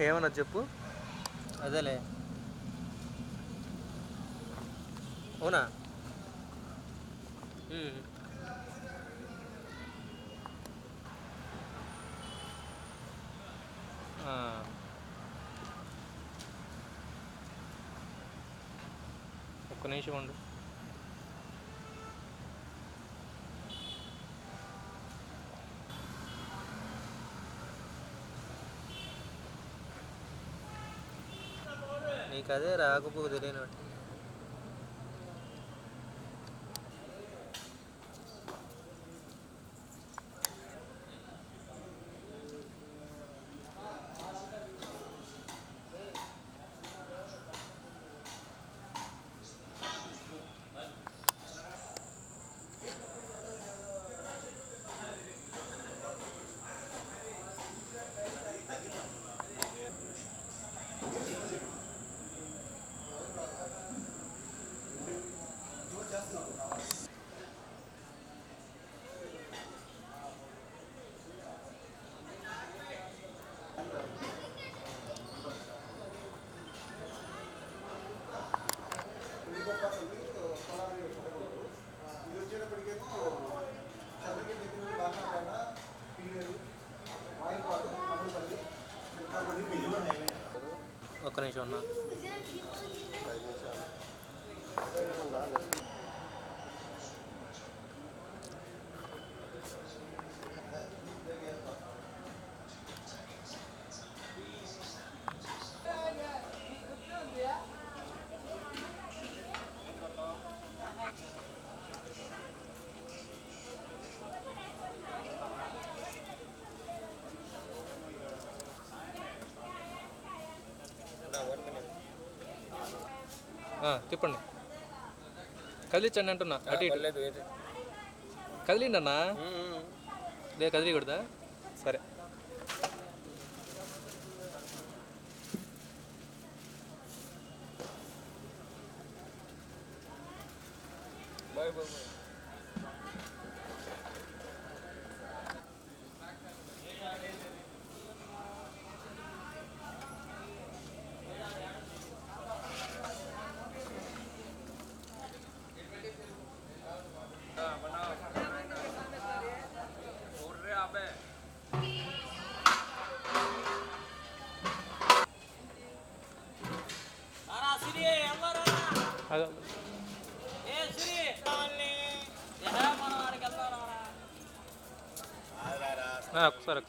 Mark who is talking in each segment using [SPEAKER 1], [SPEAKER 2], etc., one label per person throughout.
[SPEAKER 1] ఏమన్నా చెప్పు.
[SPEAKER 2] అదేలే. అవునా? ఒక్క నిమిషం ఉండు. నీకు అదే రాకపోతే తెలియనట్టు. ఒక్క నిమిషం ఉన్నా. తిప్పండి, కదిలించండి అంటున్నా. అటు ఇటు కదిలిండి అన్నా. లే కదిలికూడదా? సరే. Bye bye. ఒకసారి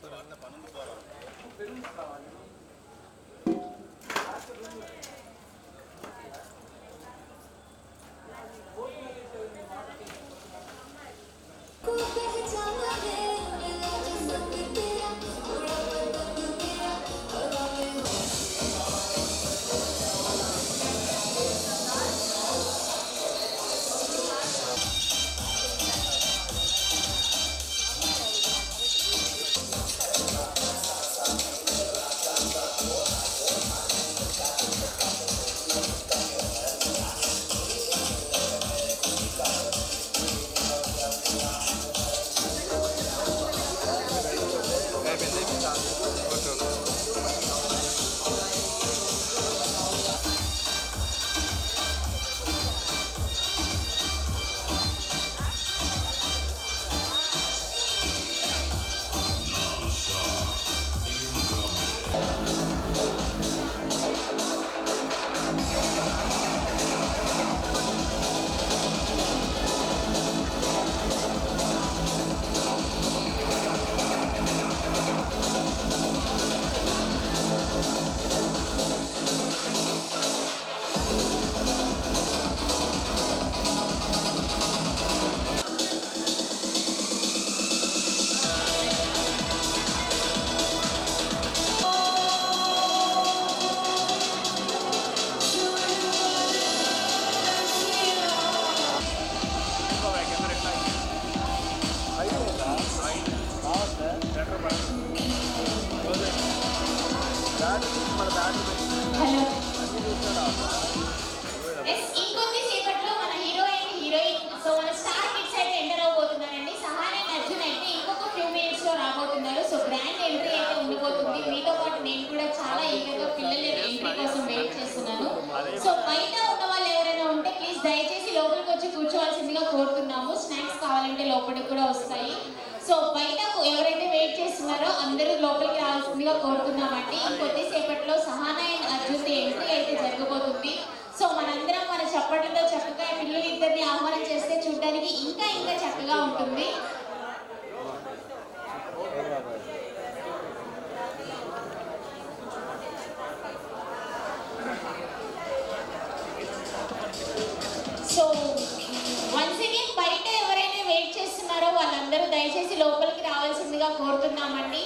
[SPEAKER 3] రాబోతున్నారు. సో గ్రాండ్ ఎంట్రీ అయితే ఉండిపోతుంది. మీతో పాటు నేను కూడా చాలా
[SPEAKER 1] లోపలికి కూడా వస్తాయి. సో బయట ఎవరైతే వెయిట్ చేస్తున్నారో అందరూ లోపలికి రావాల్సిందిగా కోరుతున్నామండి. కొద్దిసేపట్లో సహానా అండ్ అర్జున్ ఎంట్రీ అయితే జరగబోతుంది. సో మనందరం మన చప్పట్లతో చక్కగా పిల్లలు ఇద్దరిని ఆహ్వానం చేస్తే చూడడానికి ఇంకా ఇంకా చక్కగా ఉంటుంది. సో వన్స్ అగైన్ బయట ఎవరైతే వెయిట్ చేస్తున్నారో వాళ్ళందరూ దయచేసి లోపలికి రావాల్సిందిగా కోరుతున్నామండి.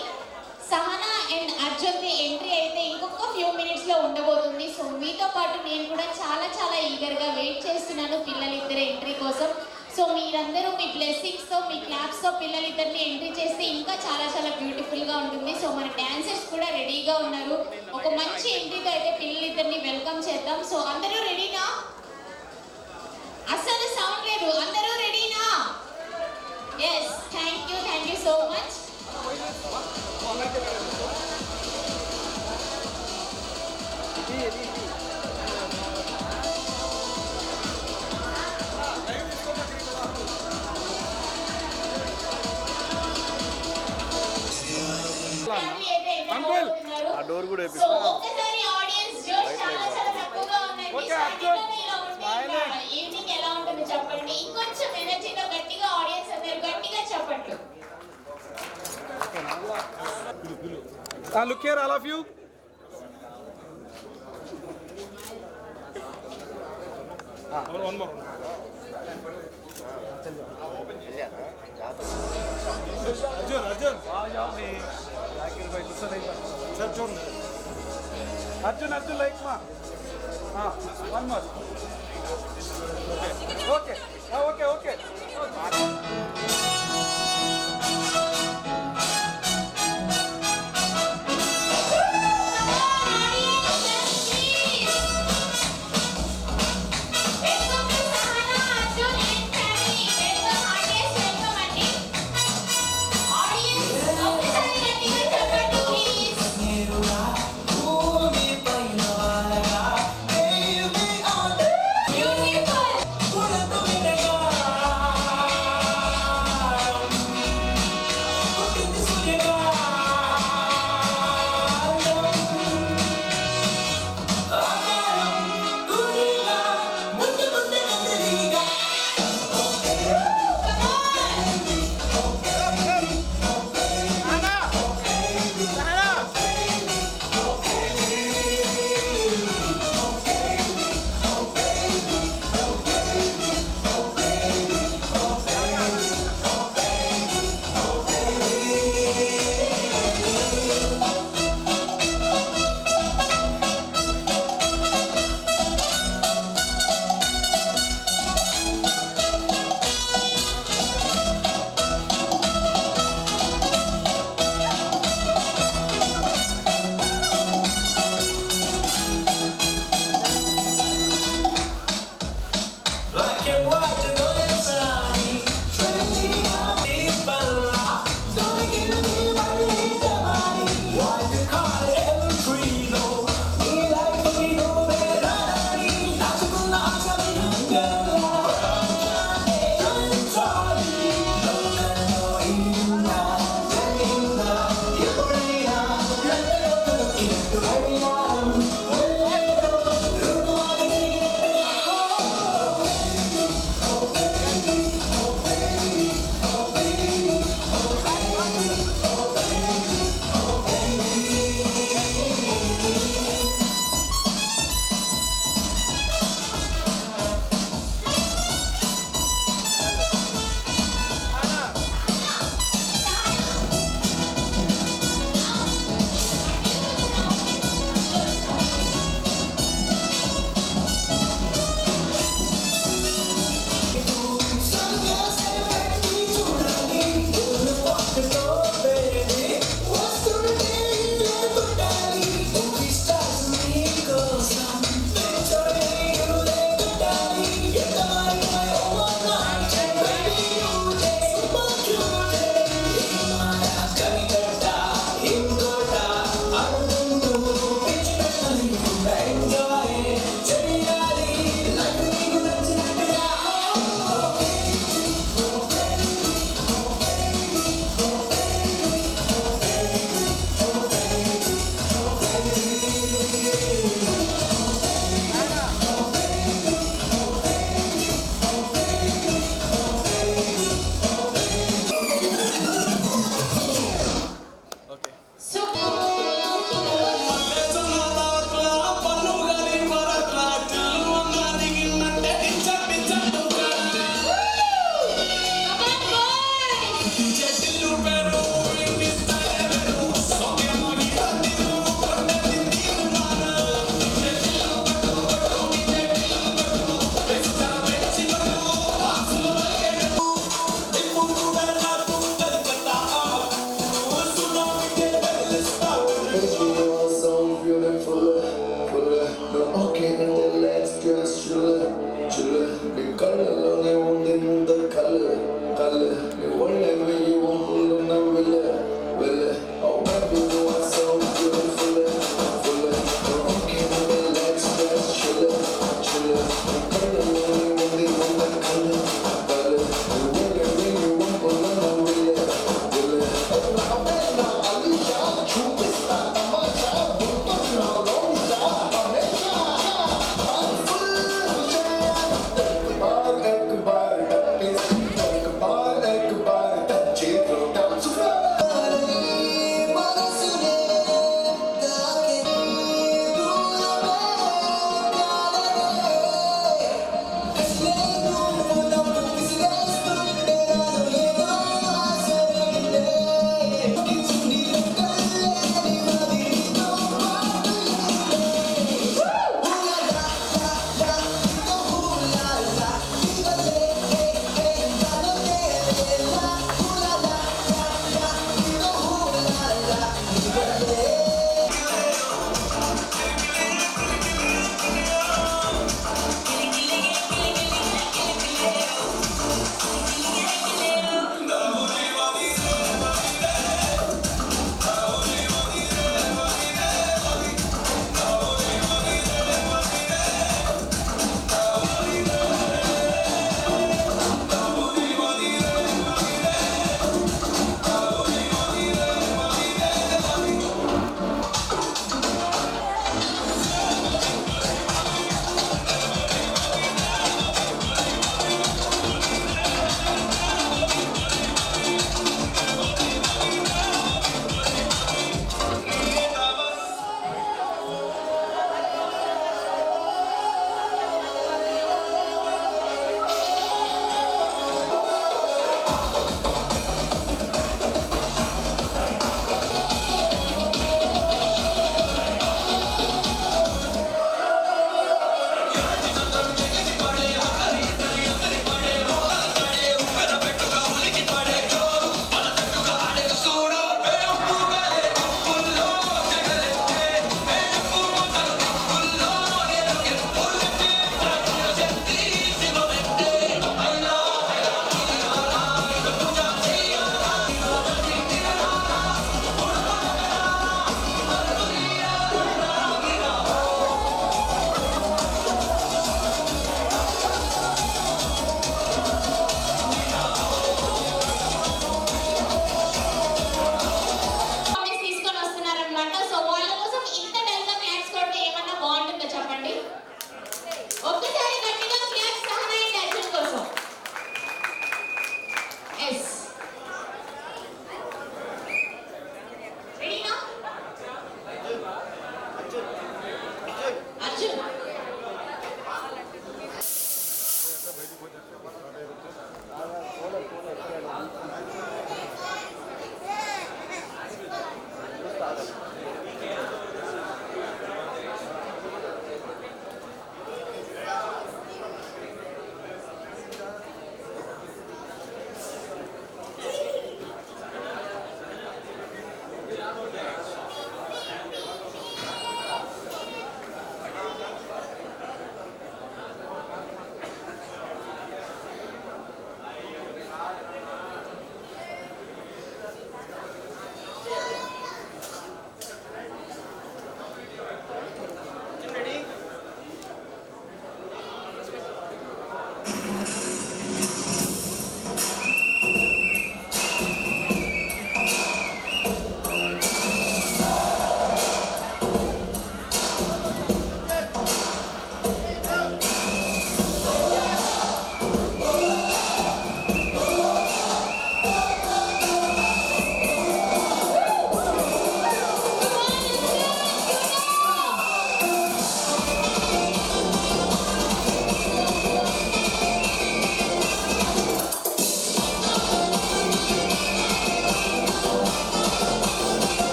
[SPEAKER 1] సహనా అండ్ అర్జున్ ఎంట్రీ అయితే ఇంకొక ఫ్యూ మినిట్స్ లో ఉండబోతుంది. సో మీతో పాటు నేను కూడా చాలా చాలా ఈగర్ గా వెయిట్ చేస్తున్నాను పిల్లలిద్దరు ఎంట్రీ కోసం. సో మీరందరూ మీ బ్లెస్సింగ్స్ తో మీ క్లాప్స్ తో పిల్లలిద్దరిని ఎంట్రీ చేస్తే ఇంకా చాలా చాలా బ్యూటిఫుల్ గా ఉంటుంది. సో మన డాన్సర్స్ కూడా రెడీగా ఉన్నారు. ఒక మంచి ఎంట్రీతో అయితే పిల్లలిద్దరిని వెల్కమ్ చేద్దాం. సో అందరూ రెడీనా? అసలు సౌండ్ లేదు. అందరూ రెడీనా? Yes, thank you so much.
[SPEAKER 3] ఆ డోర్ కూడా
[SPEAKER 1] సో ఒక్కసారి ఆడియన్స్ జోష్ చాలా చాలా తక్కువగా ఉందండి. ఈవినింగ్ ఎలా ఉంటుంది చెప్పండి. ఇంకొంచెం ఎనర్జీతో గట్టిగా ఆడియన్స్ అందరూ గట్టిగా చెప్పండి.
[SPEAKER 3] Look here, all of you. One more. Arjun. Sir, John. Arjun, like ma. One more. Okay.
[SPEAKER 1] Beautiful.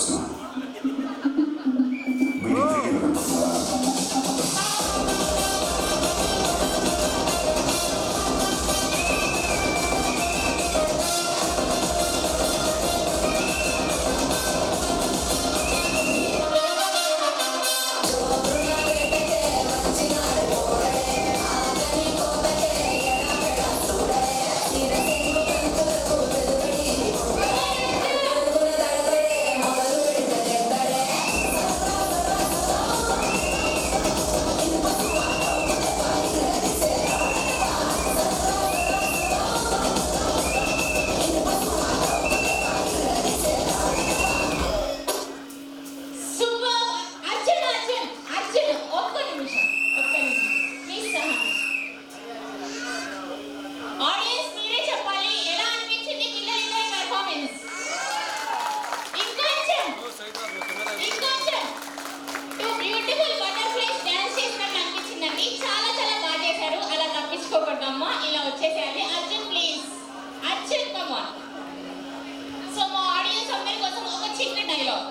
[SPEAKER 4] వస్తున్నాను వీడికి క్రికెట్ అంత
[SPEAKER 1] సూపర్. అర్జున్ అర్జున్ అర్జున్ ఒక్క నిమిషం ప్లీజ్ సహా. ఆడియన్స్ మీరే చెప్పాలి ఎలా అనిపించింది పిల్లల పెర్ఫార్మెన్స్. ఇంకొంచెం టూ బ్యూటిఫుల్ బటర్ఫ్లైస్ డాన్స్ చేసినట్టు అనిపించిందండి. చాలా చాలా బాగా చేశారు. అలా తప్పించుకోకూడదు అమ్మా, ఇలా వచ్చేసేయాలి. Arjun please, Arjun come on. So మా ఆడియన్స్ అందరి కోసం ఒక చిన్న డైలాగ్.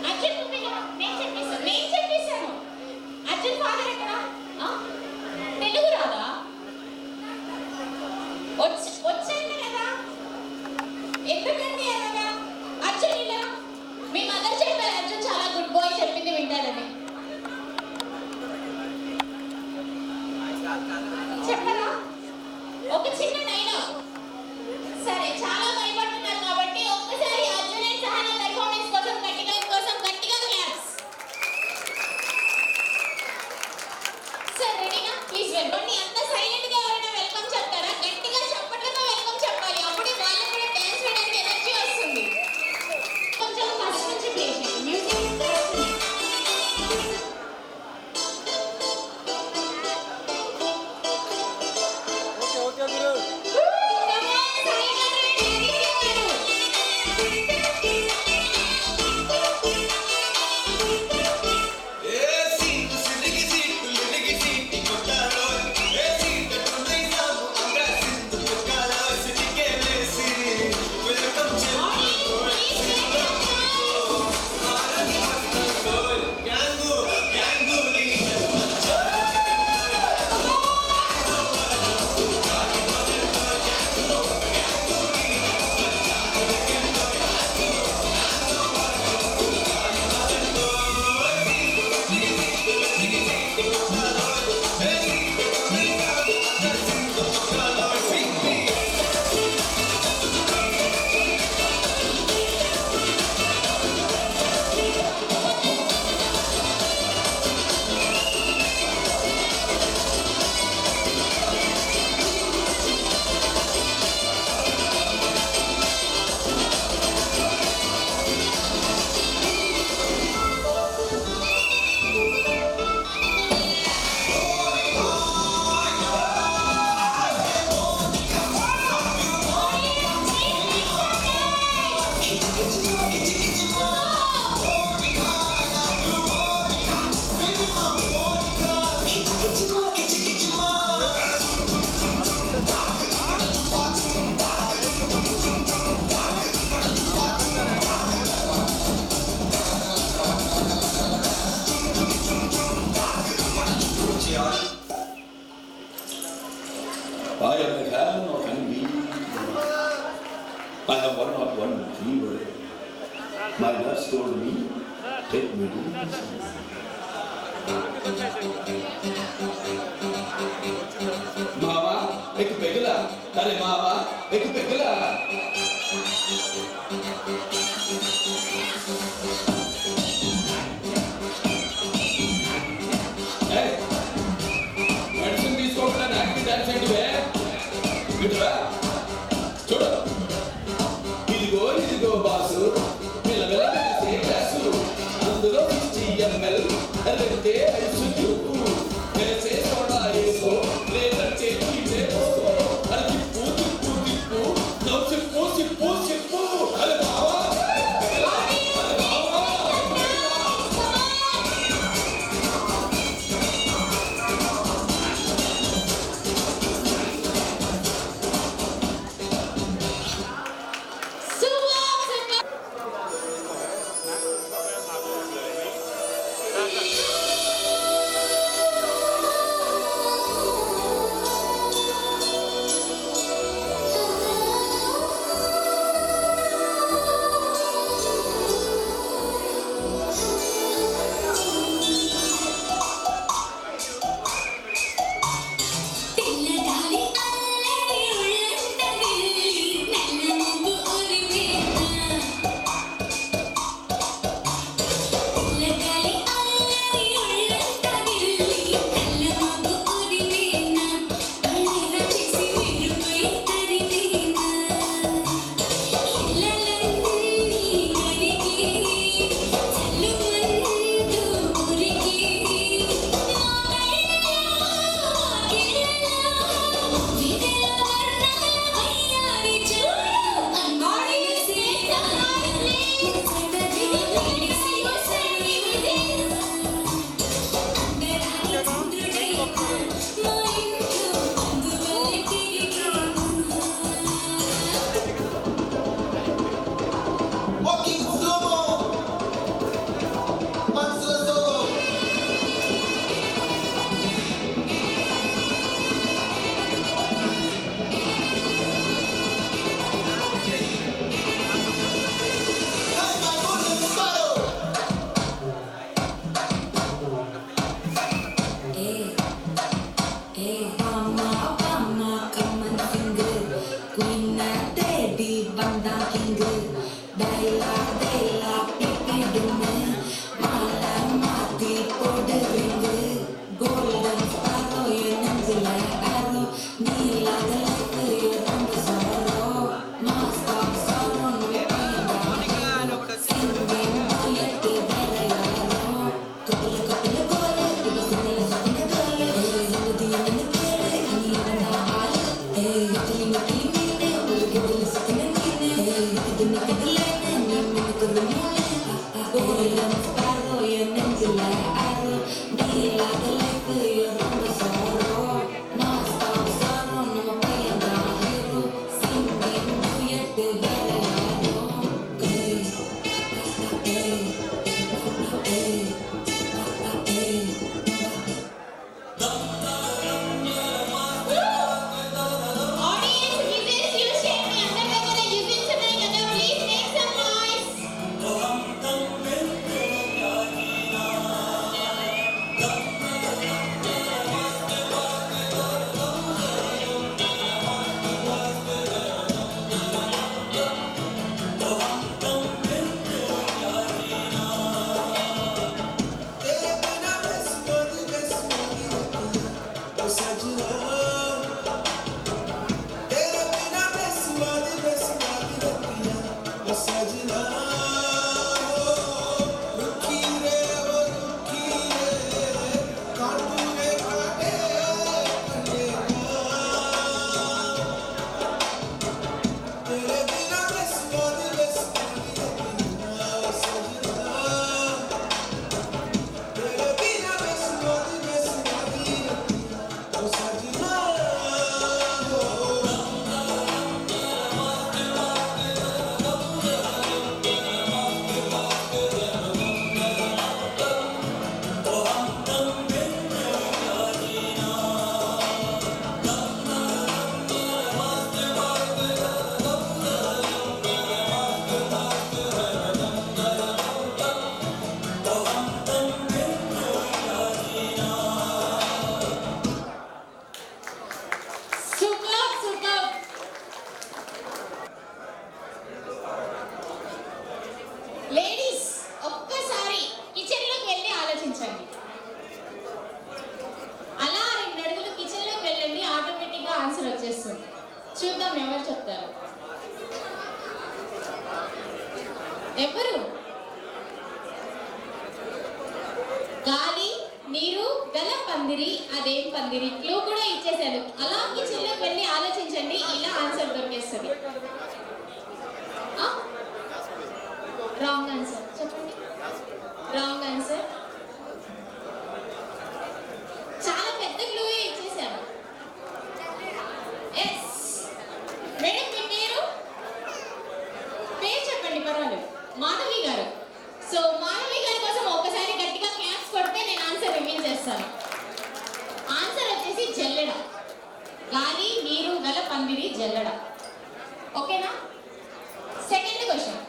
[SPEAKER 1] అర్జున్ నేను చెప్పేశాను. అర్జున్ ఫాదర్ ఎక్కడ? తెలుగు రాదా? వచ్చాను కదా, ఎందుకండి అలాగా? అర్జున్ ఇలా మీ మదర్ చెప్పారు అర్జున్ చాలా గుడ్ బాయ్, చెప్పింది వింటారని. చెప్పరా ఒక చిన్న డైలాగ్? సరే, చాలా భయపడుతున్నారు కాబట్టి ఒక్కసారి అర్జున్ అండ్ సహనా పెర్ఫార్మెన్స్ కోసం గట్టిగా క్లాప్స్. సార్ రెడీనా? Please welcome. అంత సైలెంట్ గా ఎవరైనా వెల్కమ్ చెప్తారా? గట్టిగా చప్పట్లతో వెల్కమ్ చెప్పాలి. అప్పుడే వాళ్ళకి కూడా డాన్స్ చేయడానికి ఎనర్జీ వస్తుంది. కొంచెం ఫస్ట్ నుంచి ప్లే చేయండి music.
[SPEAKER 3] Okay Guru.
[SPEAKER 4] I am the man of envy. I have one not one fever. My nurse told me, take medicine. मामा एक पेगला, अरे मामा एक पेगला. మెడిసిన్ తీసుకోకుండా నాకు డాన్స్ అంటే ఇట్రా చూడు. ఇదిగో బాసు పిల్లల క్లాసు అందులో 50 ml రెండే ఐసు ట్యూబ్ వేసే సోడా వేసుకో లేదంటే ఇదే పోసుకో. అది తిప్పు నవ్వు చెప్పు అరే బావా.
[SPEAKER 1] Audience, whistles use చేయండి. అందరి దగ్గర whistles ఉన్నాయి కదా, please make some noise. Superb, superb. Ladies ఒక్కసారి కిచెన్ లోకి వెళ్ళి ఆలోచించండి. అలా 2 అడుగులు కిచెన్ లోకి వెళ్ళండి, ఆటోమేటిక్ గా ఆన్సర్ వచ్చేస్తుంది. చూద్దాం ఎవరు చెప్తారు. ఎవరు? గాలి నీరు గల పందిరి, అదేం పందిరి? క్లూ కూడా ఇచ్చేసాను. అలా కిచెన్ లోకి వెళ్ళి ఆలోచించండి, ఇలా ఆన్సర్ దొరికేస్తుంది. రాంగ్ ఆన్సర్ చెప్పండి. Wrong answer. చాలా పెద్ద క్లూ ఇచ్చేసాను. ఎస్ మేడం, మీ పేరు చెప్పండి, పర్వాలేదు. మాధవి గారు. సో మాధవి గారి కోసం ఒకసారి గట్టిగా క్లాప్స్ కొడితే నేను ఆన్సర్ రివీల్ చేస్తాను. ఆన్సర్ వచ్చేసి జల్లెడ. గాలి నీరు గల పందిరి జల్లెడ. ఓకేనా? సెకండ్ క్వశ్చన్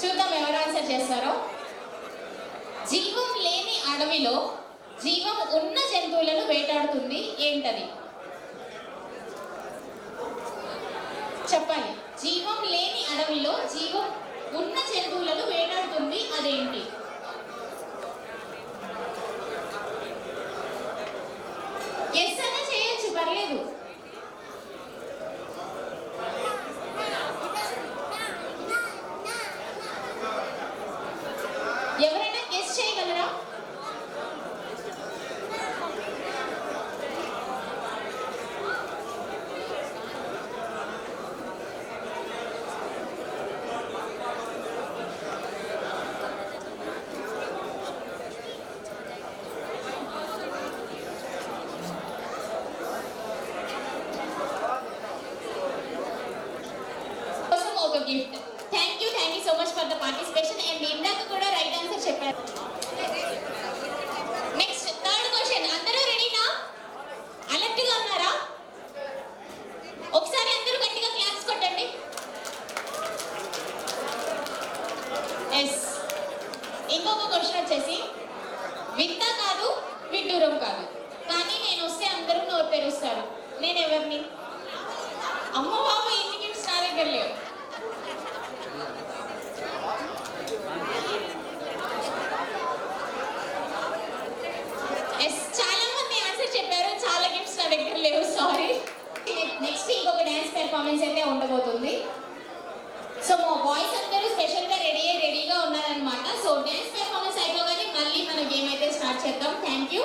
[SPEAKER 1] చూద్దాం ఎవరు ఆన్సర్ చేస్తారో. జీవం లేని అడవిలో జీవం ఉన్న జంతువులను వేటాడుతుంది, ఏంటది? చెప్పాలి. జీవం లేని అడవిలో జీవం ఉన్న జంతువులను వేటాడుతుంది, అదేంటి? ఎస్ అన్న చేయొచ్చు, పర్లేదు. ఎవరైనా గెస్ చేయగలరా? ఒక gift. Thank you so much for the participation. And ఇందాక కూడా రైట్ ఆన్సర్ చెప్పారు. Next third question. అందరూ రెడీనా? అలర్ట్ గా ఉన్నారా? ఒకసారి అందరూ గట్టిగా క్లాప్స్ కొట్టండి. ఎస్. ఇంకొక క్వశ్చన్ వచ్చేసి, వింత కాదు విడ్డూరం కాదు, కానీ నేను వస్తే అందరూ నోరు తెరుస్తారు, నేను ఎవరిని? అమ్మ బాబు, ఇన్ని గిఫ్ట్స్ నా దగ్గర లేవు. ఎస్, చాలా మంది ఆన్సర్ చెప్పారు, చాలా గిఫ్ట్స్ నా దగ్గర లేవు. సారీ. నెక్స్ట్ ఇంకొక డ్యాన్స్ పెర్ఫార్మెన్స్ అయితే ఉండబోతుంది. సో మా బాయ్స్ అందరూ స్పెషల్గా రెడీగా ఉన్నారనమాట. సో డ్యాన్స్ పెర్ఫార్మెన్స్ అయిపోగానే మళ్ళీ మన గేమ్ అయితే స్టార్ట్ చేద్దాం. Thank you.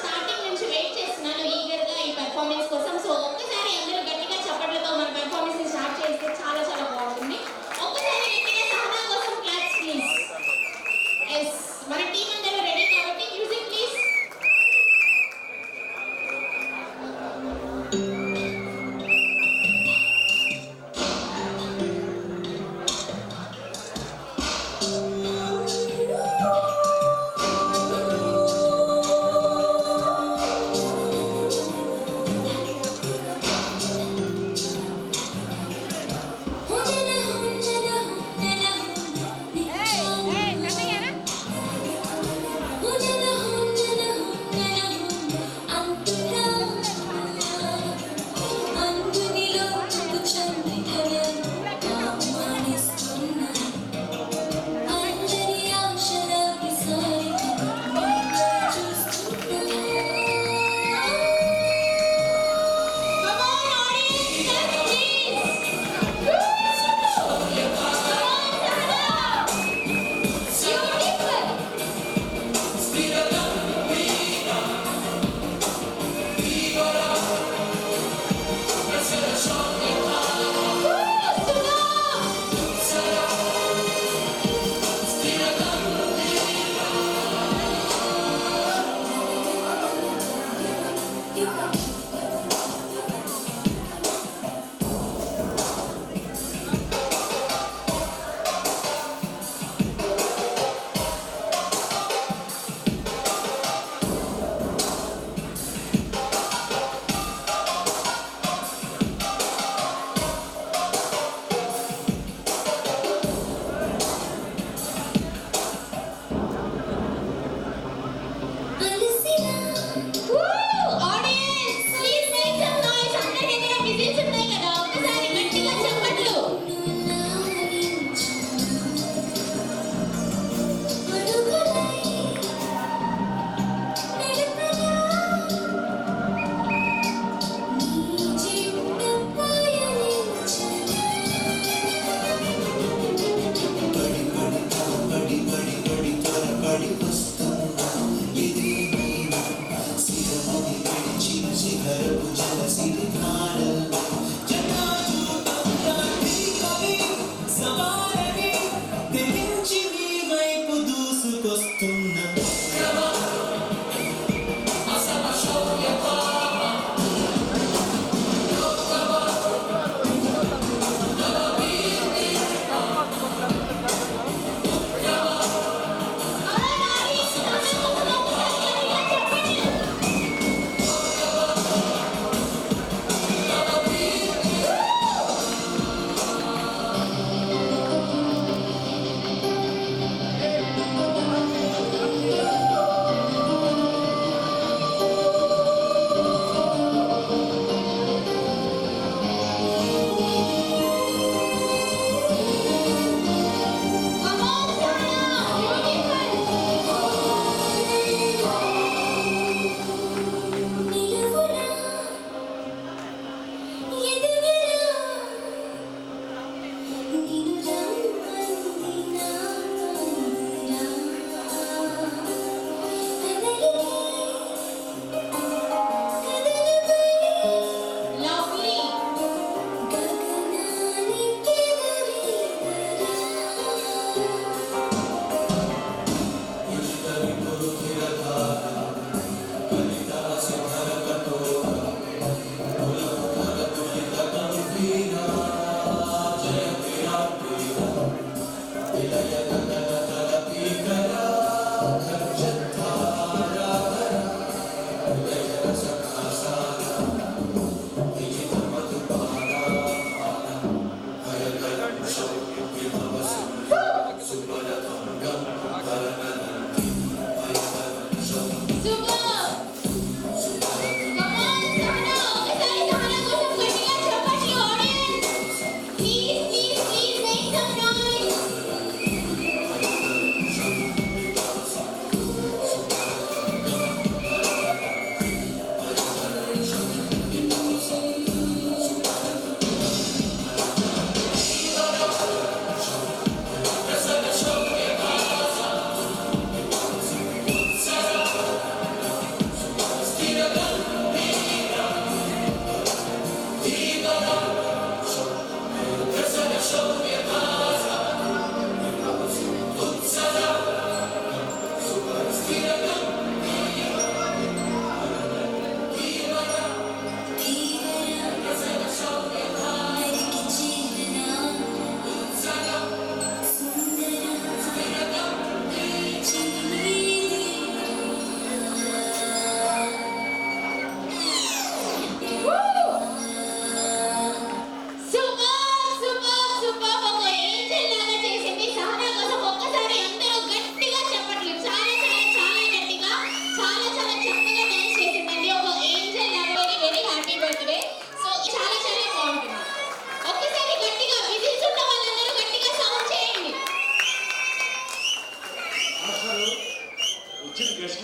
[SPEAKER 1] స్టార్టింగ్ నుంచి వెయిట్ చేస్తున్నాను ఈగర్గా ఈ పెర్ఫార్మెన్స్ కోసం. సో ఒక్కసారి అందరూ గట్టిగా చప్పట్లతో మన పెర్ఫార్మెన్స్ ని స్టార్ట్ చేస్తే చాలా చాలా బాగుంటుంది. ఒక్కసారి గట్టిగా సహనా కోసం క్లాప్స్ ప్లీజ్. ఎస్, మన టీం అందరూ రెడీ కాబట్టి మ్యూజిక్ ప్లీజ్.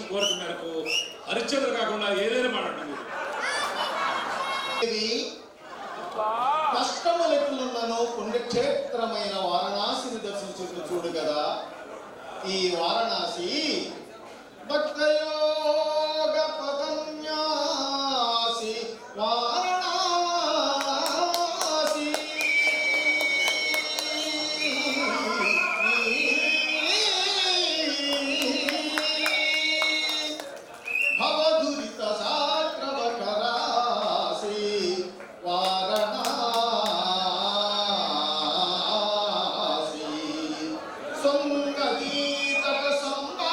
[SPEAKER 5] కోరిక మేరకు హరిశ్చంద్ర కాకుండా ఏదైనా మాట్లాడండి.
[SPEAKER 3] కష్టములెట్లున్నను పుణ్యక్షేత్రమైన వారణాసిని దర్శించుకు చూడు కదా. ఈ వారణాసి భక్తయోగ పదన్యాసి వారణాసి భవదురిత సాత్రవకరాసి వారణాసి సంగీతక సంవాసి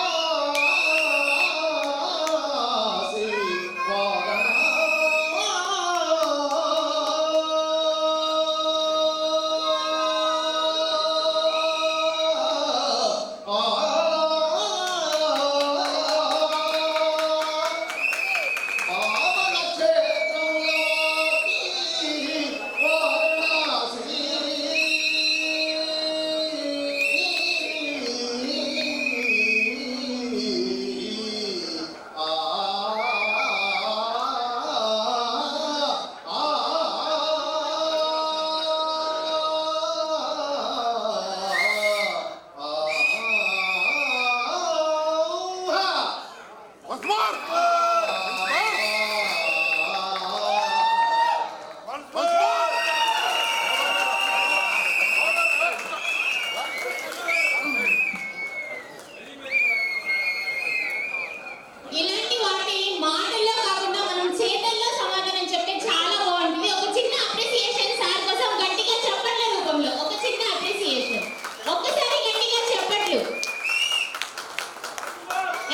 [SPEAKER 1] ఇలాంటి వాటి మాటల్లో కాకుండా మనం చేతల్లో సమాధానం చెప్తే చాలా బాగుంటుంది. ఒక చిన్న అప్రిసియేషన్ సార్ కోసం గట్టిగా చప్పట్ల రూపంలో ఒక చిన్న అప్రిసియేషన్. ఒక్కసారి గట్టిగా చప్పట్లు.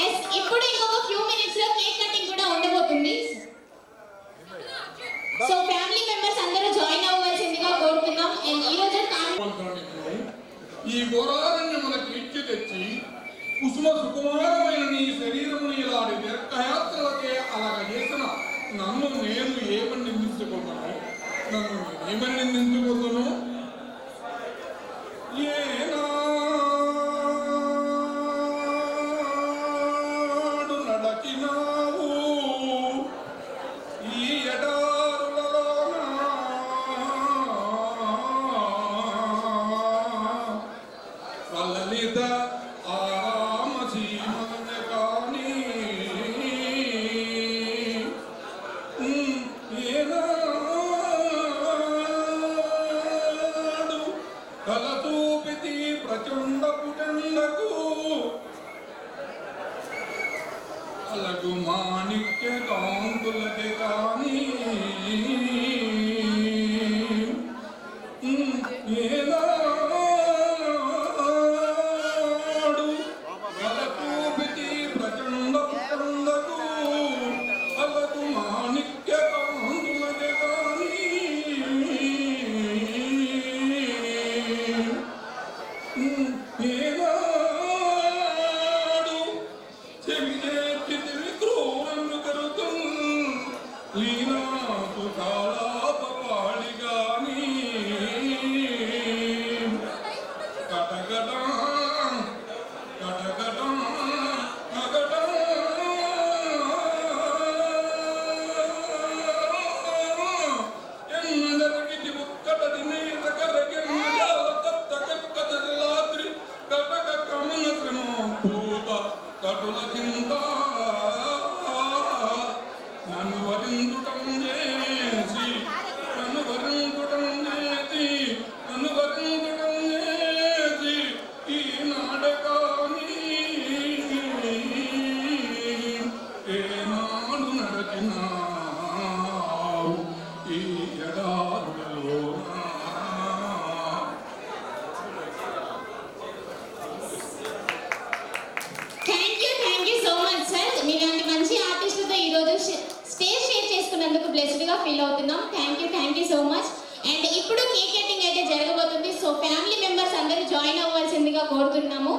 [SPEAKER 1] ఎస్, ఇప్పుడు ఇంకొక ఫ్యూ మినిట్స్ లో కేక్ కటింగ్ కూడా ఉండబోతుంది. సో ఫ్యామిలీ మెంబర్స్ అందరూ జాయిన్ అవ్వాల్సిందిగా కోరుతున్నాం. అండ్ ఈ రోజు
[SPEAKER 6] ఈ ఘోరారణ్యమునకు ఇచ్చి తెచ్చి కుసుమ సుకుమారమైన నీ శరీరమును ఇలాంటి దీర్ఘయాత్రలకే అలాగ చేసిన నన్ను నేను ఏమని నిందించుకున్నాను? నన్ను ఏమని నిందించుకున్నాను? ఏనాడు నడకినావు ఈ ఎడారులలోన లలిత ఆరామ సీమన కాని ఏనా ఎడారులలోనా.
[SPEAKER 1] Thank you so much sir. మీలాంటి మంచి ఆర్టిస్టులతో ఈరోజు స్టేజ్ షేర్ చేసుకున్నందుకు బ్లెస్డ్గా ఫీల్ అవుతున్నాం. Thank you so much. And ఇప్పుడు కేక్ కటింగ్ అయితే జరగబోతుంది. సో ఫ్యామిలీ మెంబర్స్ అందరూ జాయిన్ అవ్వాల్సిందిగా కోరుతున్నాము.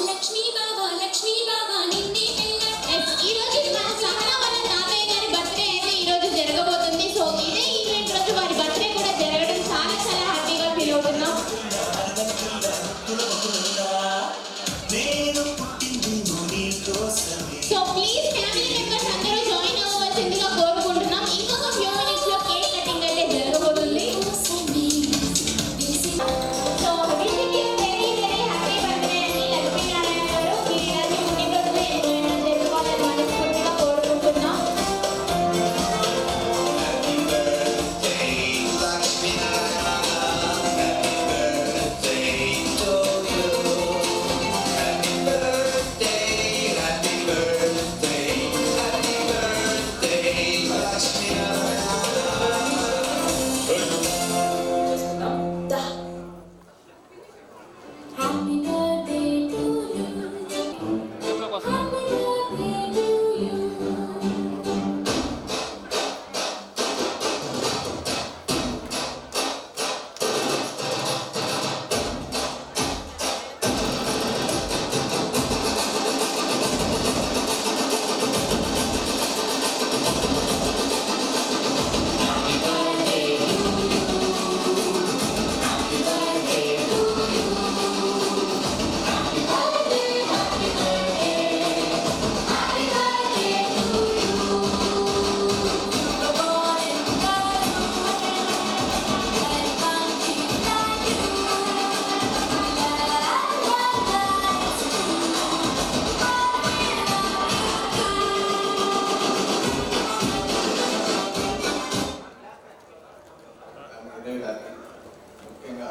[SPEAKER 1] లక్ష్మీ బాబా నిన్నే ఈ రోజు మన సహనా వాళ్ళ తాతయ్య గారి బర్త్డే అయితే ఈ రోజు జరగబోతుంది. సో ఇదే ఈవెంట్ రోజు వారి బర్త్డే కూడా జరగడం చాలా హ్యాపీగా ఫీల్ అవుతున్నాం. సో ప్లీజ్ ఫ్యామిలీ మెంబర్స్ అందరూ జాయిన్ అవ్వాల్సిందిగా కోరుకుంటున్నాం. ఇంకొక ఫ్యూ మినిట్స్ లో కేక్ కటింగ్ అయితే జరగబోతుంది. So wishing you very happy birthday అండి లక్ష్మీనారాయణ గారు. మీరు ఇలాంటి పుట్టినరోజులు ఎన్నో జరుపుకోవాలని మనస్ఫూర్తిగా కోరుకుంటున్నాం.
[SPEAKER 3] ఇదే కాదు, ముఖ్యంగా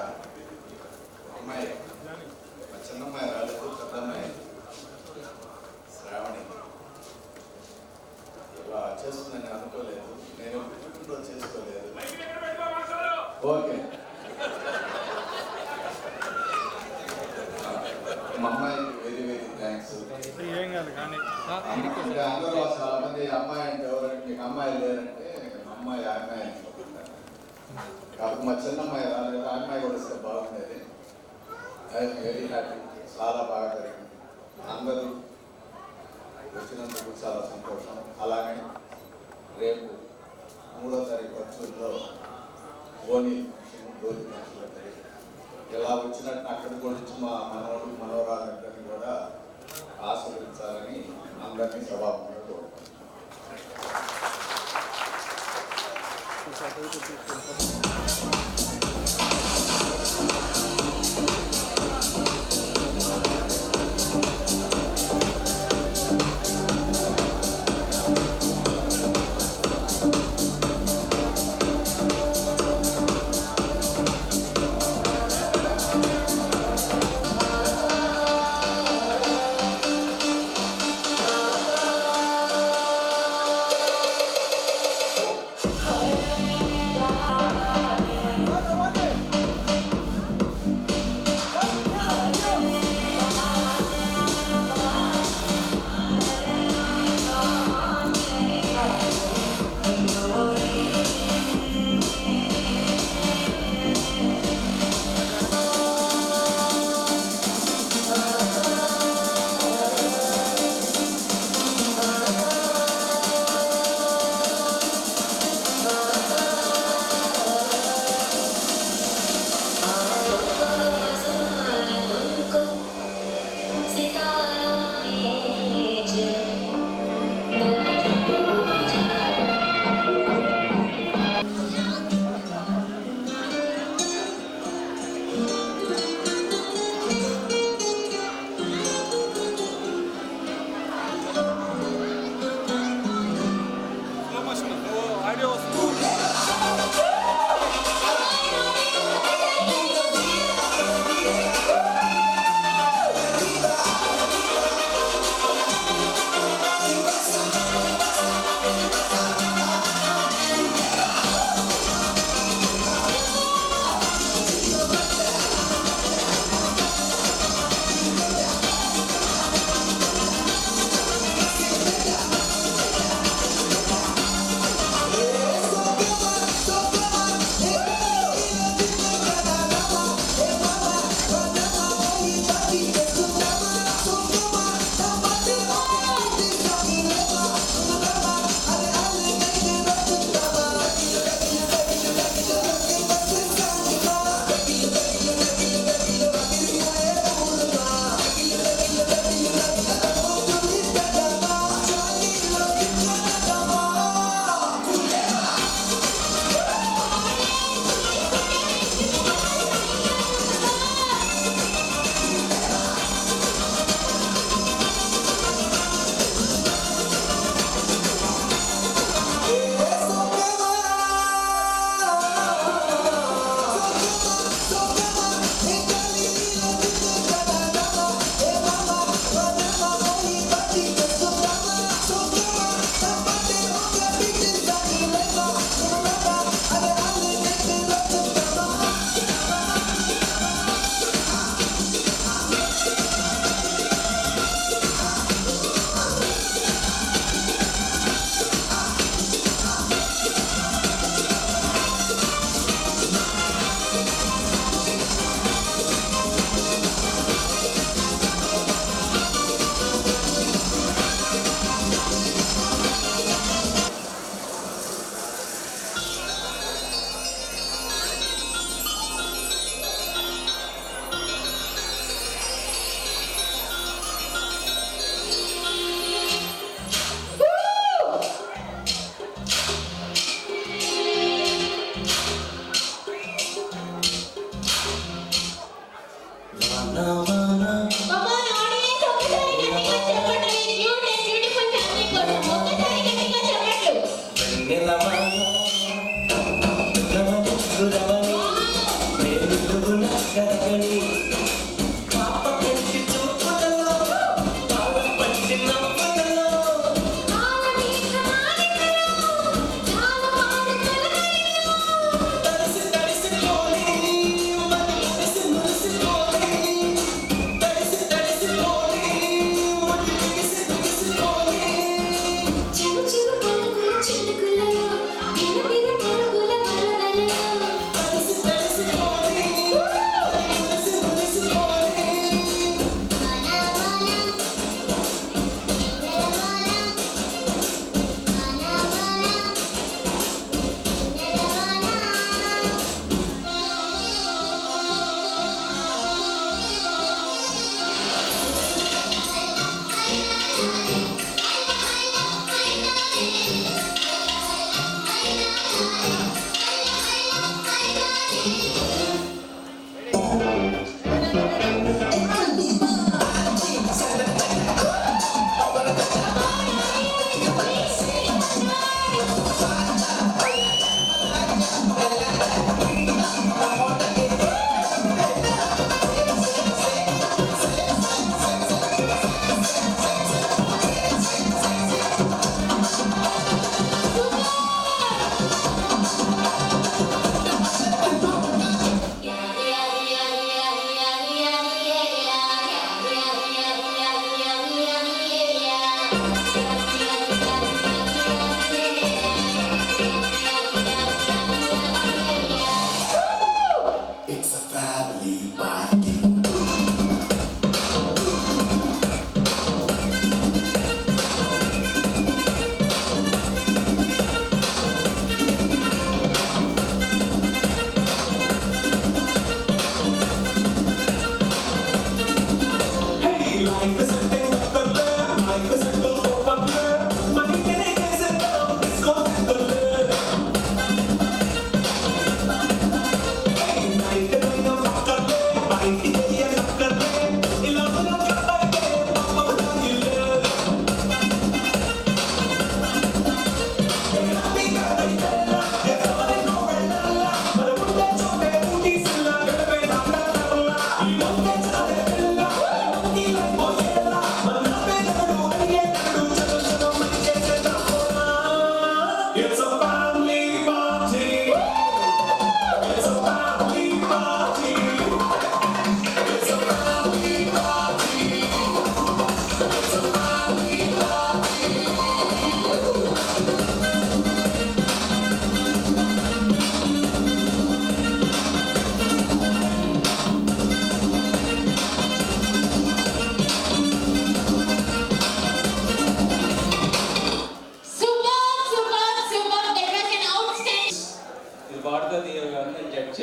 [SPEAKER 3] అమ్మాయి మా చిన్నమ్మాయి రాలేదు, పెద్దమ్మాయి శ్రావణి ఇలా చేస్తుందని అనుకోలేదు. నేను పుట్టినరోజు చేసుకోలేదు. ఓకే, మా అమ్మాయికి వెరీ థ్యాంక్స్. అందరూ చాలా మంది అమ్మాయి అంటే ఎవరంటే మీకు అమ్మాయి లేదంటే అమ్మాయి అమ్మాయి అనుకుంటున్నారు. కాబట్టి మా చిన్నమ్మాయి రాలేదు, అమ్మాయి కూడా వస్తే బాగుండేది. I'm very happy. చాలా బాగా జరిగింది. అందరూ వచ్చినందుకు చాలా సంతోషం. అలాగే రేపు 3వ తారీఖు వచ్చుల్లో ఓని డోలి ఫంక్షన్ ఇలా వచ్చినట్టు అక్కడికి కూడా వచ్చి మా మనవడు మనవరాలందరినీ కూడా ఆశీర్వదించాలని అందరినీ సభాముఖంగా కోరుకుంటున్నాను.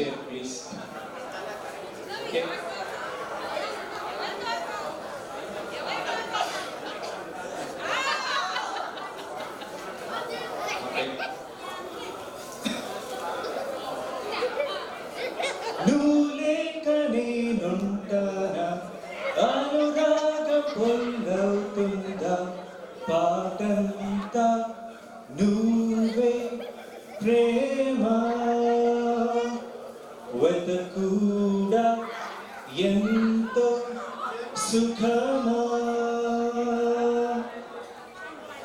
[SPEAKER 7] chair, please. Okay. నువ్వులేక నేనుంటానా అనురాగం పొందవుతుందా పాటంతా నువ్వే ప్రేమ వెతకూడా ఎంతో సుఖమా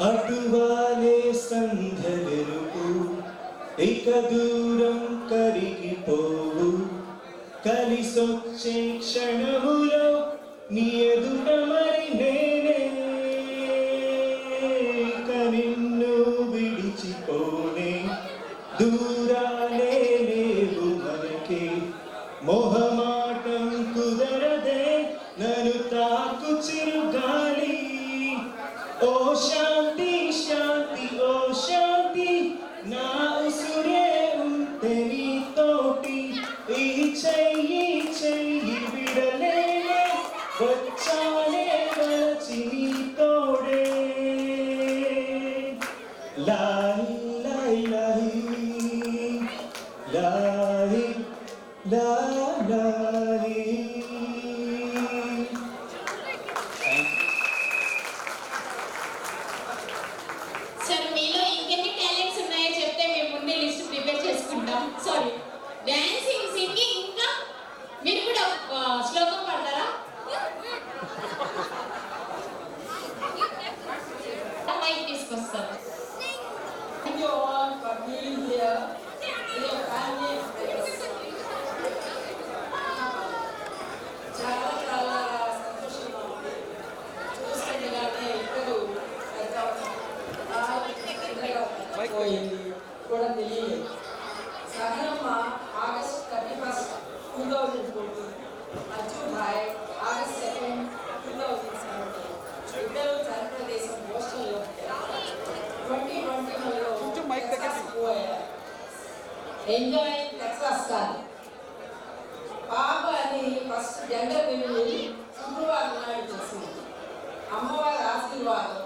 [SPEAKER 7] అటువాలే సంధెలుపు ఇక దూరం కరిగిపోవు కలిసొచ్చే క్షణములో నీ ఎదుట మరి నేనే నిన్ను విడిచిపోనే దూరాలే లేవు మనకే మొహమాటం కుదరదే నన్ను తాకు చిరుగాలి ఓ శాంతి శాంతి ఓ శాంతి నా ఉసురే ఉంటే నీతోటి ఈ చెయ్యి చెయ్యి విడలేనే వచ్చానే వలచి నీ తోడే లాయి లాయి లాయి లాయి లాయి.
[SPEAKER 1] సార్ మీలో ఇంకెన్ని టాలెంట్స్ ఉన్నాయో చెప్తే మేము ముందే లిస్ట్ ప్రిపేర్ చేసుకుంటాం. సారీ, డాన్సింగ్, సింగింగ్, ఇంకా మీరు కూడా శ్లోకం పాడతారా? మైక్ తీసుకొస్తారు.
[SPEAKER 8] Thank you all for being here. Your family friends. చాలా చాలా సంతోషంగా ఉంది. చూస్తుండగానే ఇద్దరు పోయింది కూడా తెలియలేదు. సహనమ్మ ఆగస్ట్ 31st, 2014, అర్జున్ భాయ్ ఆగస్ట్ 2nd, 2017. ఇద్దరు చంద్రదేశం పోస్టర్లో 2021లో ఎంజాయ్ టెక్సాస్ కాదు. పాప అని ఫస్ట్ జెండర్ రివీల్ శుక్రవారం నాడు చేసింది. అమ్మవారి ఆశీర్వాదం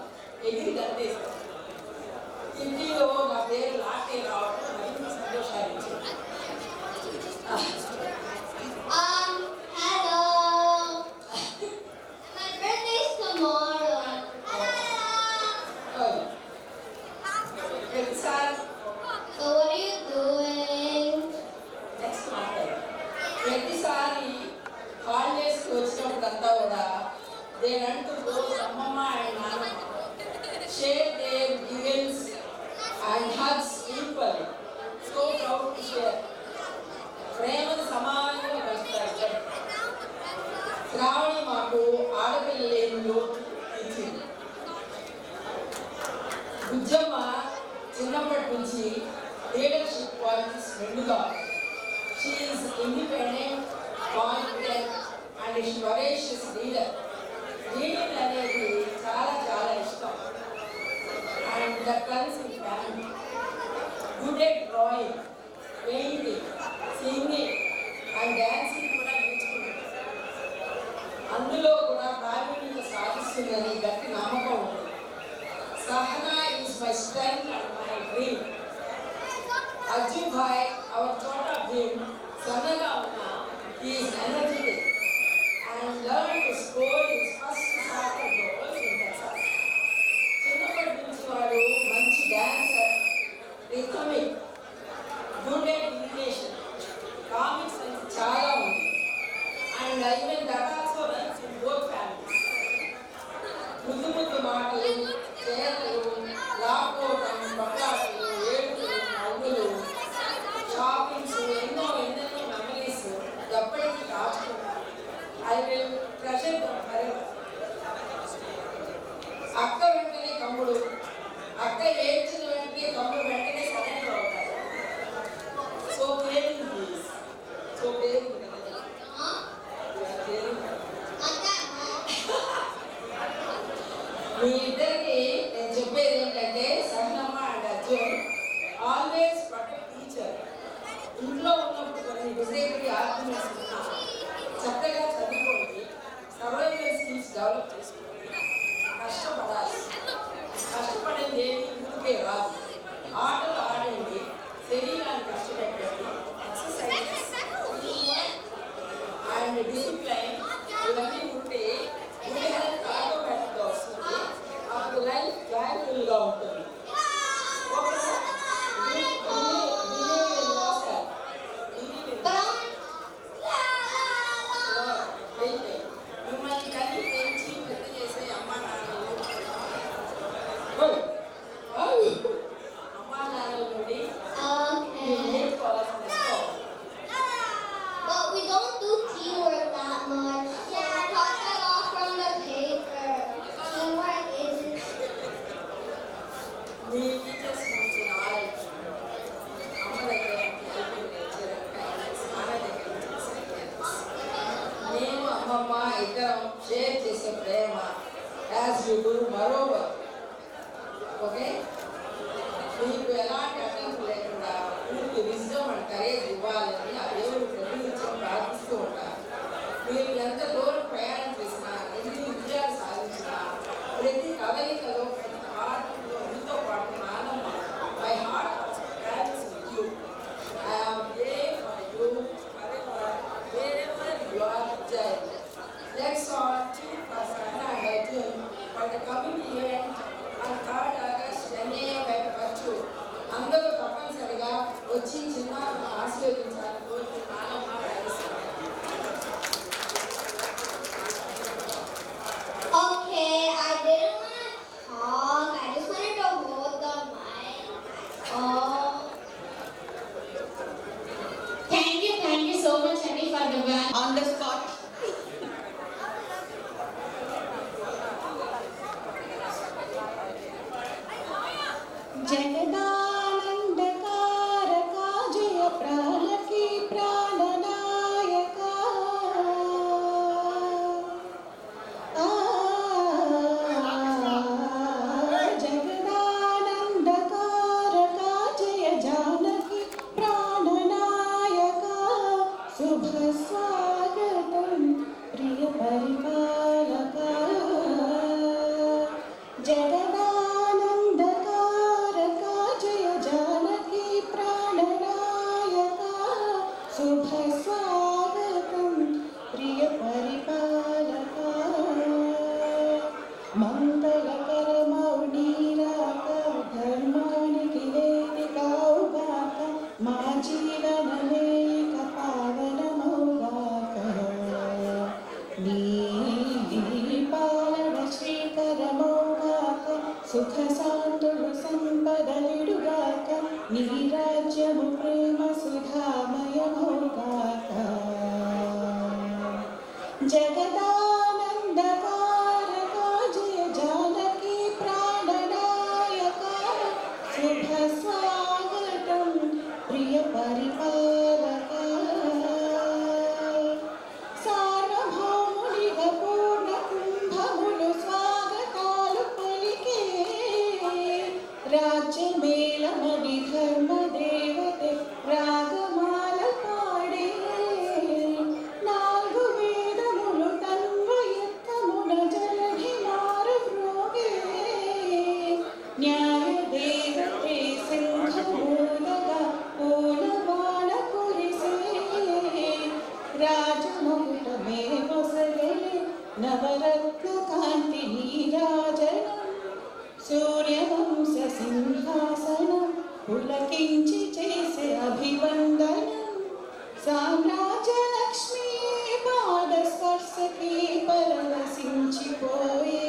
[SPEAKER 8] ఎగిరి గంటేస్తాం. హిందీలో నా పేరు లాటే రావడం మరింత సంతోషాన్ని ఇచ్చింది.
[SPEAKER 9] Hello. My birthday is tomorrow.
[SPEAKER 8] ప్రతిసారి
[SPEAKER 9] So what are you doing?
[SPEAKER 8] Next మాట్లాడు. ప్రతిసారి హాలిడేస్కి వచ్చినప్పుడంతా కూడా దే రన్ టు గో అమ్మమ్మ అండ్ నాన్నమ్మ share their events and hugs equally. So proud to share. ప్రేమను సమానంగా పంచుతారు. శ్రావణి మాకు ఆడపిల్ల లేని లోటు ఇచ్చింది. బుజ్జమ్మ చిన్నప్పటి నుంచి లీడర్షిప్ క్వాలిటీస్ మెండుగా. She is independent, confident and voracious leader. Leading అనేది చాలా చాలా ఇష్టం. And that comes in family. Good at drawing, painting, singing and dancing కూడా నేర్చుకుంటుంది. అందులో కూడా ప్రావీణ్యత సాధిస్తుందని గట్టి నమ్మకం ఉంది. Sahana is my strength and my dream. Arjun Bhai, our thought of him, Sanaga Unna, he is energetic and learned to score his first soccer goal in Texas. చిన్నప్పటి నుంచి వాడు మంచి dancer, rhythmic, good at imitation, comics నుంచి చాలా ఉంది. And even that also runs in both families. ముద్దు ముద్దు మాటలు, చేతలు, లాక్కోవటం, మ్యారేజ్ ఇవ్వాలని ఆ దేవుడు ప్రతినిత్యం ప్రార్థిస్తూ ఉంటారు. మీరు ఎంత దూరం ప్రయాణం చేసినా, ఎన్ని విజయాలు సాధించినా, ప్రతి కదలికలో, ప్రతి ఆటలో మీతో పాటు నానమ్మ. My heart stands with you. I am there for you forever, wherever you are, Jai. Let's all cheer for Sahana and Arjun for the coming event on 3rd August 10 AM at Virtue. అందరూ తప్పనిసరిగా వచ్చి చిన్నారులను ఆశీర్వదించాలని కోరుతున్నాను.
[SPEAKER 9] Okay, I didn't want to talk. I just wanted to hold the mic. Oh.
[SPEAKER 1] Thank you so much, Annie, for the band.
[SPEAKER 8] On the spot.
[SPEAKER 7] జగదానందకారకా జయ ప్రాణకి ప్రాణనాయకా జగదానందకారకా జయ జానకి ప్రాణనాయకా శుభ స్వాగతం ప్రియ పరిపాలకా జగదానందకారకా జయ జానకి ప్రాణనాయకా శుభ స్వాగతం ప్రియ పరిపాలకా మంగళకరమౌ నీరాక ధర్మానికి వేదికౌగాక మా జీవనమేక పావనమౌగాక నీ పాలన శ్రీకరమౌగాక సుఖ శాంతులు సంపదలిడుగాక నీ రాజ్యము ప్రేమ సుధామయమౌగాక జగదానందకారకా జయ జానకి ప్రాణనాయకా శుభ స్వాగతం ప్రియ పరిపాలకా సార్వభౌమునిగా పూర్ణ కుంభములు స్వాగతాలు పలికే రాజ్యమేళమది ధర్మదేవతే రాగమాల పాడే నాలుగు వేదములు తన్వయత్తమున జలధి మారు భ్రోగే న్యాయ దేవతే సింహమూలగా పూలబాణ కురిసే రాజముకుటమే వసలే నవరత్న కాంతి నీరాజనం సూర్యవంశ సింహాసనం పులకించి చేసే అభివందనం సామ్రాజ్య లక్ష్మీ పాద స్పర్శకి పరవశించిపోయే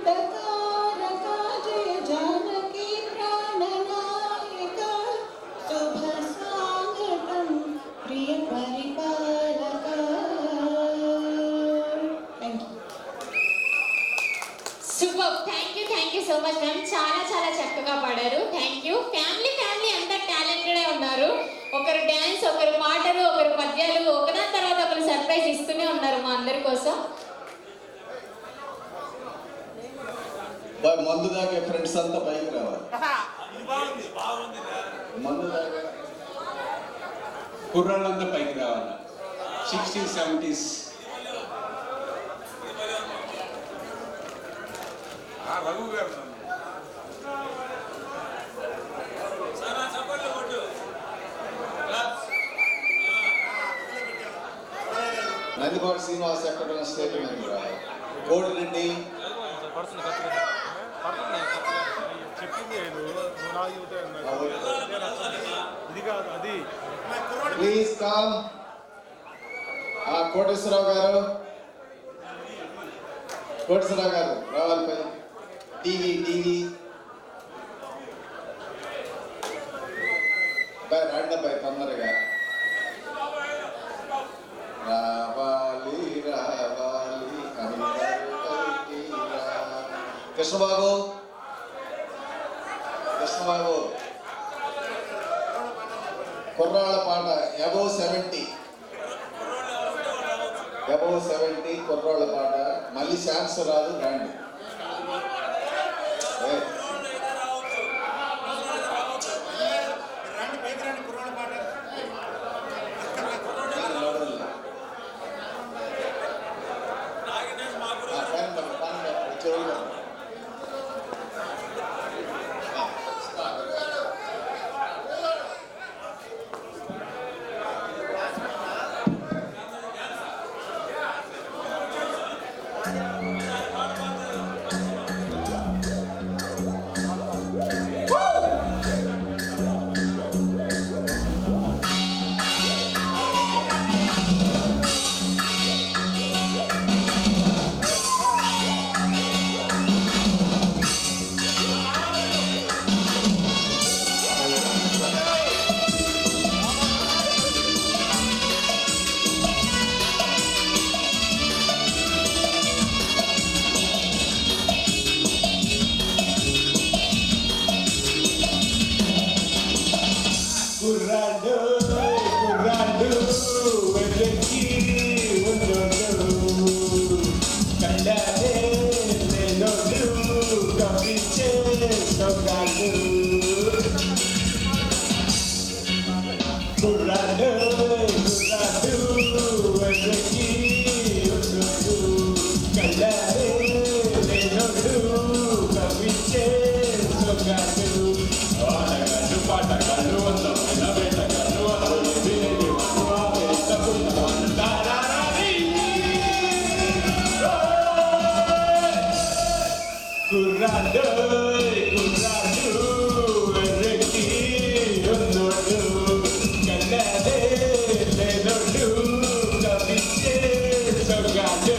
[SPEAKER 7] జగదానందకారకా జయ జానకి ప్రాణనాయకా శుభ స్వాగతం ప్రియ పరిపాలకా. Thank you.
[SPEAKER 1] Super. Thank you so much ma'am. చాలా చక్కగా పాడారు. Thank you. ఫ్యామిలీ అంతా టాలెంటెడే ఉన్నారు. ఒకరు డ్యాన్స్, ఒకరు పాటలు, ఒకరు పద్యాలు, ఒకదాని తర్వాత ఒకరు సర్ప్రైజ్ ఇస్తూనే ఉన్నారు మా అందరి కోసం.
[SPEAKER 3] మందు దాకా ఫ్రెండ్స్ అంతా పైకి రావాలి. మందు దాకా
[SPEAKER 6] కుర్రాళ్ళంతా పైకి రావాలి. 60s, 70s. రఘు గారు
[SPEAKER 3] నందిపాటి శ్రీనివాస్ ఎక్కడ స్టేట్ మీద రావాలి. కోడిరెడ్డి ప్లీజ్ కమ్. కోటేశ్వరరావు గారు రావాలి పై. టీవీ రండి పై తొందరగా రావాలి కృష్ణబాబు కుర్రాళ్ళ పాట అబౌవ్ 70 కుర్రాళ్ళ పాట. మళ్ళీ ఛాన్స్ రాదు. రండి.
[SPEAKER 4] కవిచే సొగాడు కుర్రాడు కుర్రాడు వెర్రకి ఒడ్డు కళ్ళారే లేనోడు కవిచే సొగాడు ఆడగాడు పాటగాడు అందమైన వేటగాడు అతను వినేది వన్నువా వేస్తకున్న వంటారాని కుర్రాడు కుర్రాడు వెర్రకి ఒన్నోడు కళ్ళారే లేనోడు కవిచే సొగాడు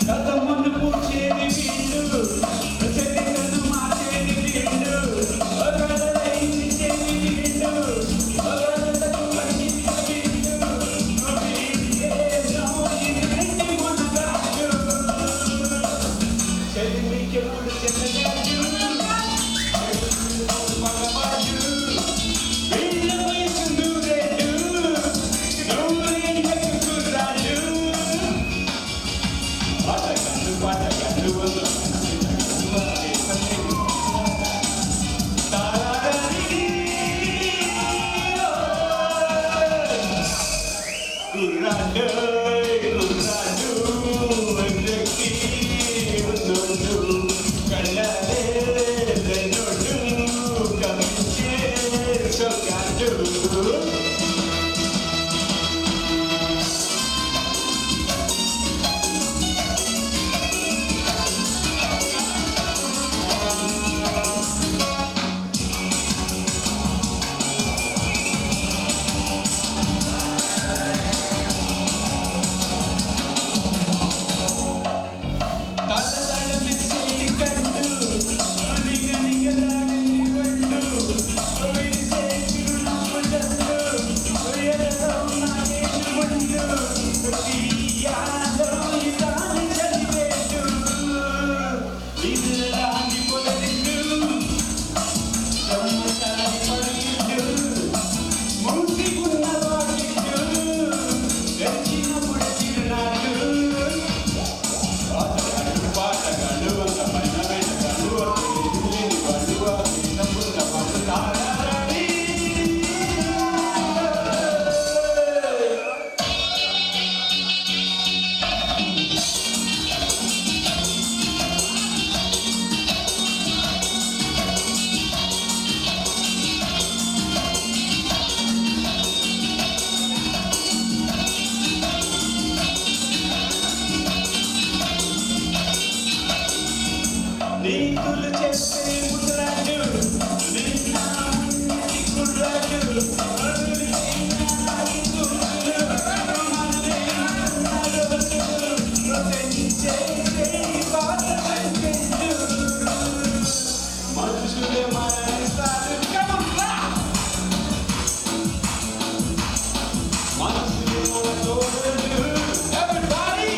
[SPEAKER 4] కథమును పూచేది వీళ్ళు చరిత్రను మార్చేది వీళ్ళు కథలైంచేది వీళ్ళు కథలకు పండింది వీళ్ళు మొనగాడు చెల్లికెప్పుడు చెల్లగాడు మగవాడు వీళ్ళ వయసు నూరేళ్ళు నూరేళ్ళకు కుర్రాడు పాటగాళ్ళు కుర్రాడు కుర్రాడు వెర్రకి ఉన్నోడు కళ్ళారే లేనోడు కవిచే సొగాడు నీతులు చేస్తే ముద్రాడు కుర్రాడు మనుషులే మరణిస్తారు మనసులే మన తోడు everybody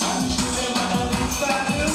[SPEAKER 4] మనుషులే మరణిస్తారు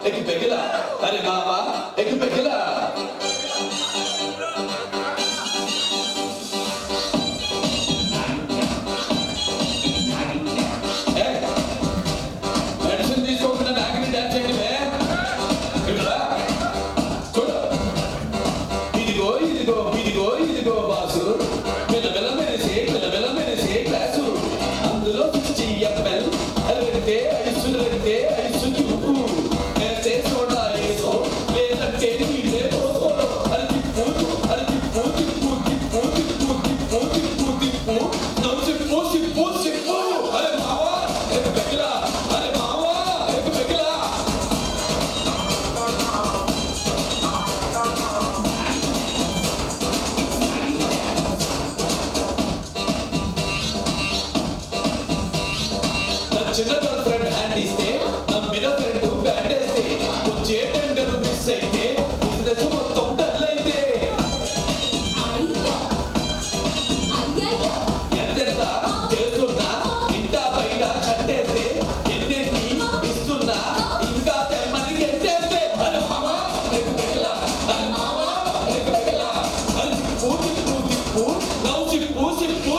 [SPEAKER 4] एक पेगला अरे मामा एक पेगला मेडिसिन తీసుకోకుండా నాగని డాన్స్ చేయడమే ఇట్లా చూడు ఇదిగో ఇదిగో ఇదిగో ఇదిగో బాసు మెల్ల మెరిసే గ్లాసు అందులో 60 ml అది పెడితే ఐసు చూపు నేస్తే సోడా ఏదో లేదంటే నీళ్ళే పోసో అది తిప్పు నవ్వు చెప్పు అరే మావా ఎక్క పెగిలా అరే మావా ఎక్క పెగిలా చిన్న గర్ల్ ఫ్రెండ్ హ్యాండ్ ఇస్తే నమ్మిన ఫ్రెండ్ బ్యాండ్ వేస్తే వచ్చే టెండర్ మిస్ అయితే బిజినెస్ మొత్తం డల్ అయితే ఎంతెంత చేస్తున్నా ఇంటా బయట కట్టేస్తే ఎన్నెన్ని ఇస్తున్నా ఇంకా తెమ్మని గెట్టేస్తే అరే మావా ఎక్క పెగలా అరే మావా ఎక్క పెగలా అది తిప్పు నవ్వు చెప్పు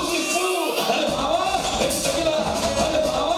[SPEAKER 4] అరే మావా ఎక్క పెగలా అరే మావా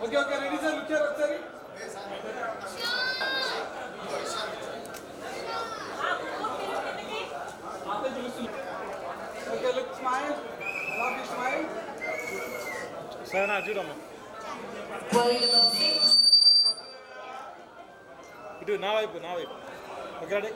[SPEAKER 2] ఓకే రెడీ సార్ వచ్చారు ఒకసారి okay look smile love you smile sir నా చూడమ్మా ఇటు నా వైపు ఓకే రెడీ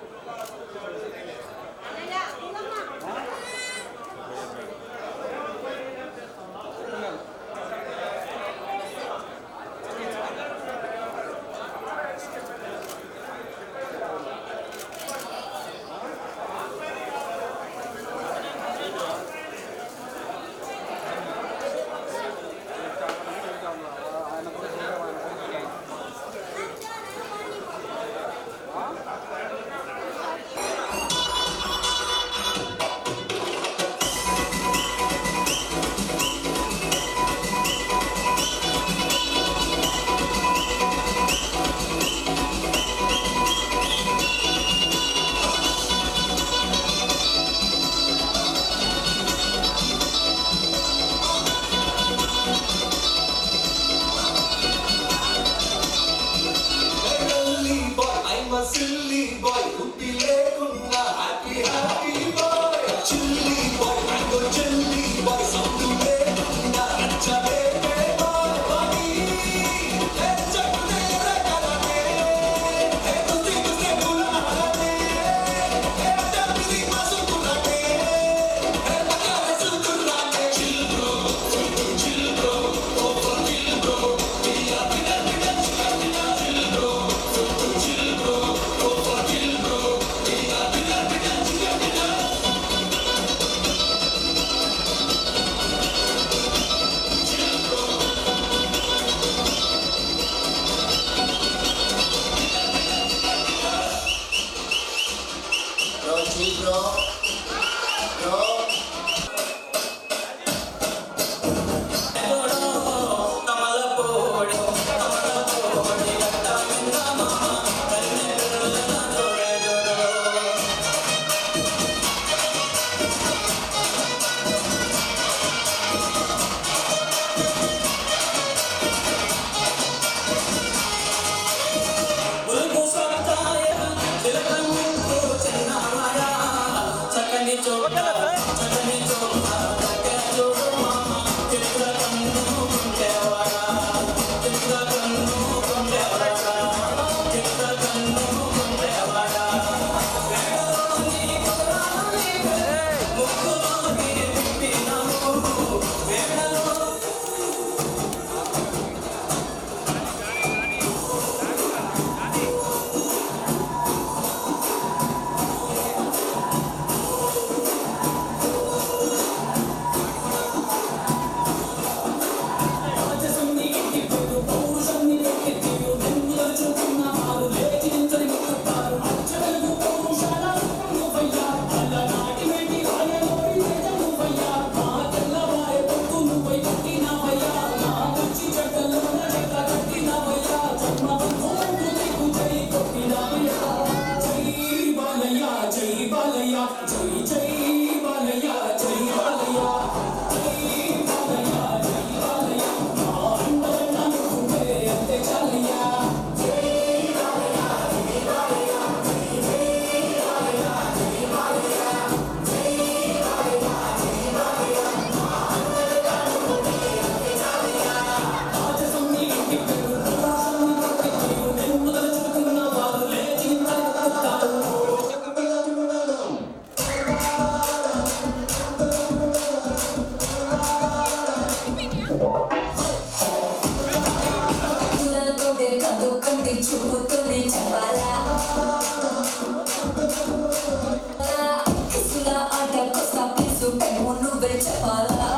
[SPEAKER 10] నువ్వే చెప్పాలా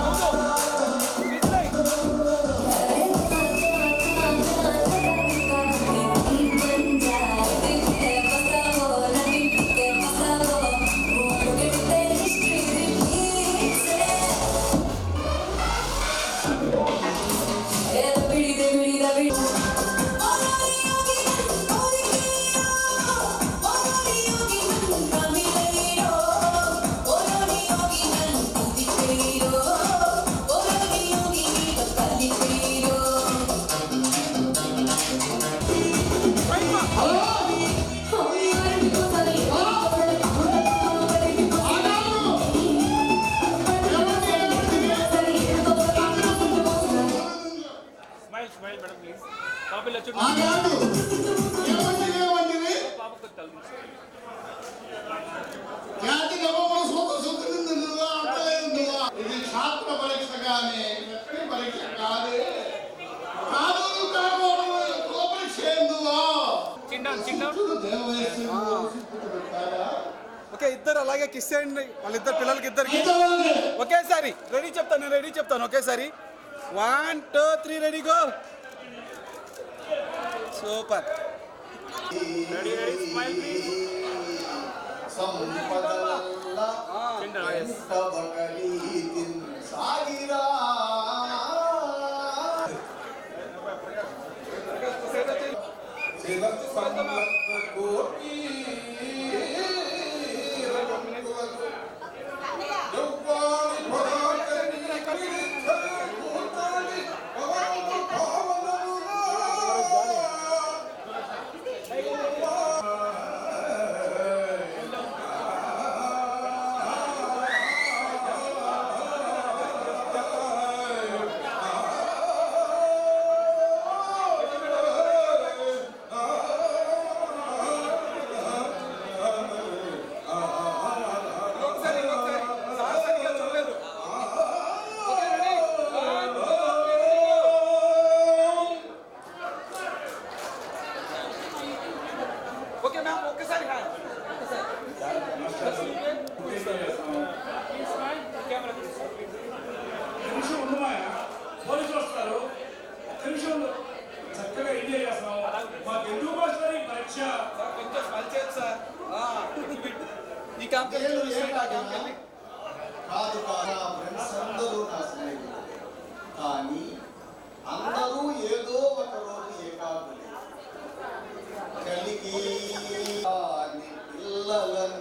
[SPEAKER 3] ఇది క్షాత్ర పరీక్ష కానీ పరీక్ష కాదే
[SPEAKER 2] ఓకే, ఇద్దరు అలాగే కిస్ చేయండి వాళ్ళిద్దరు పిల్లలకి ఇద్దరికి ఒకేసారి. రెడీ చెప్తాను, నేను రెడీ చెప్తాను ఒకేసారి. 1 2 3 ready go. Super. Ready ready smile please.
[SPEAKER 3] సాగిరా కోటి
[SPEAKER 5] పోలీసులు వస్తారు, చక్కగా ఎంజాయ్ చేస్తాం. మాకు ఎందుకు వస్తుంది పరీక్ష?
[SPEAKER 2] కొంచెం స్మైల్ చేయొచ్చు సార్. ఈ క్యాంప్
[SPEAKER 3] కాదు ఫ్రెండ్స్ అందరూ నా స్నేహితులు, కానీ అందరూ ఏదో ఒక రోజు ఏకాకులే కలిగి పిల్లలను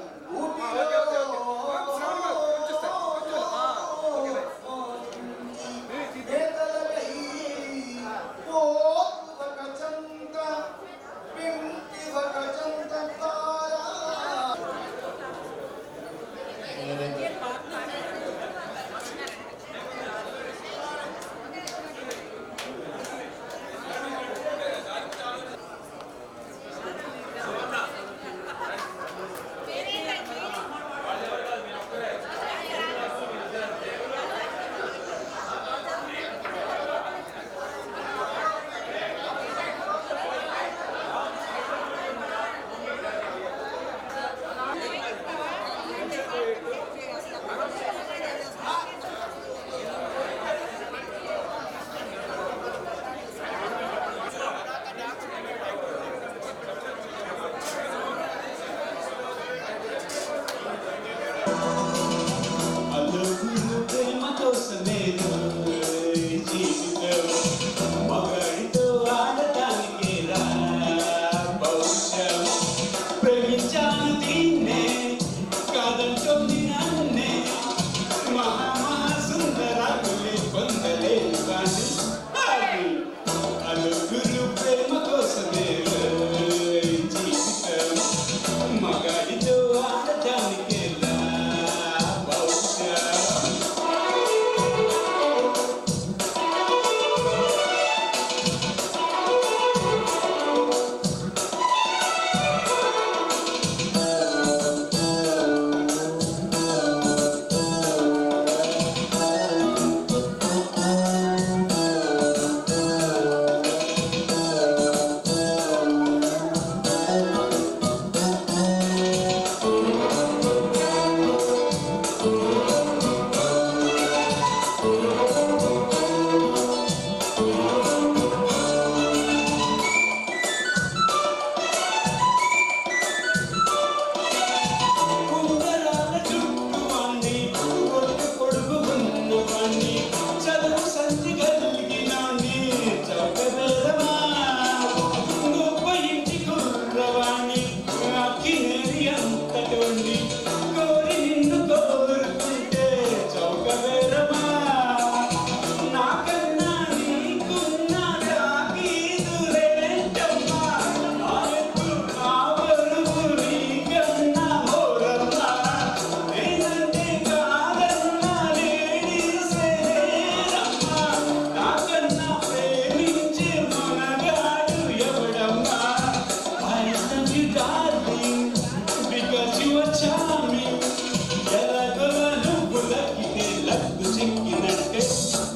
[SPEAKER 4] చిక్కినట్టే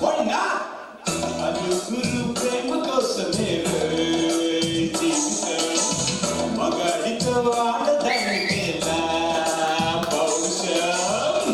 [SPEAKER 4] వన్నా అనుగురు ప్రేమ కోసమే జీవితం మగాడితో ఆడదానికేలా పౌరుషం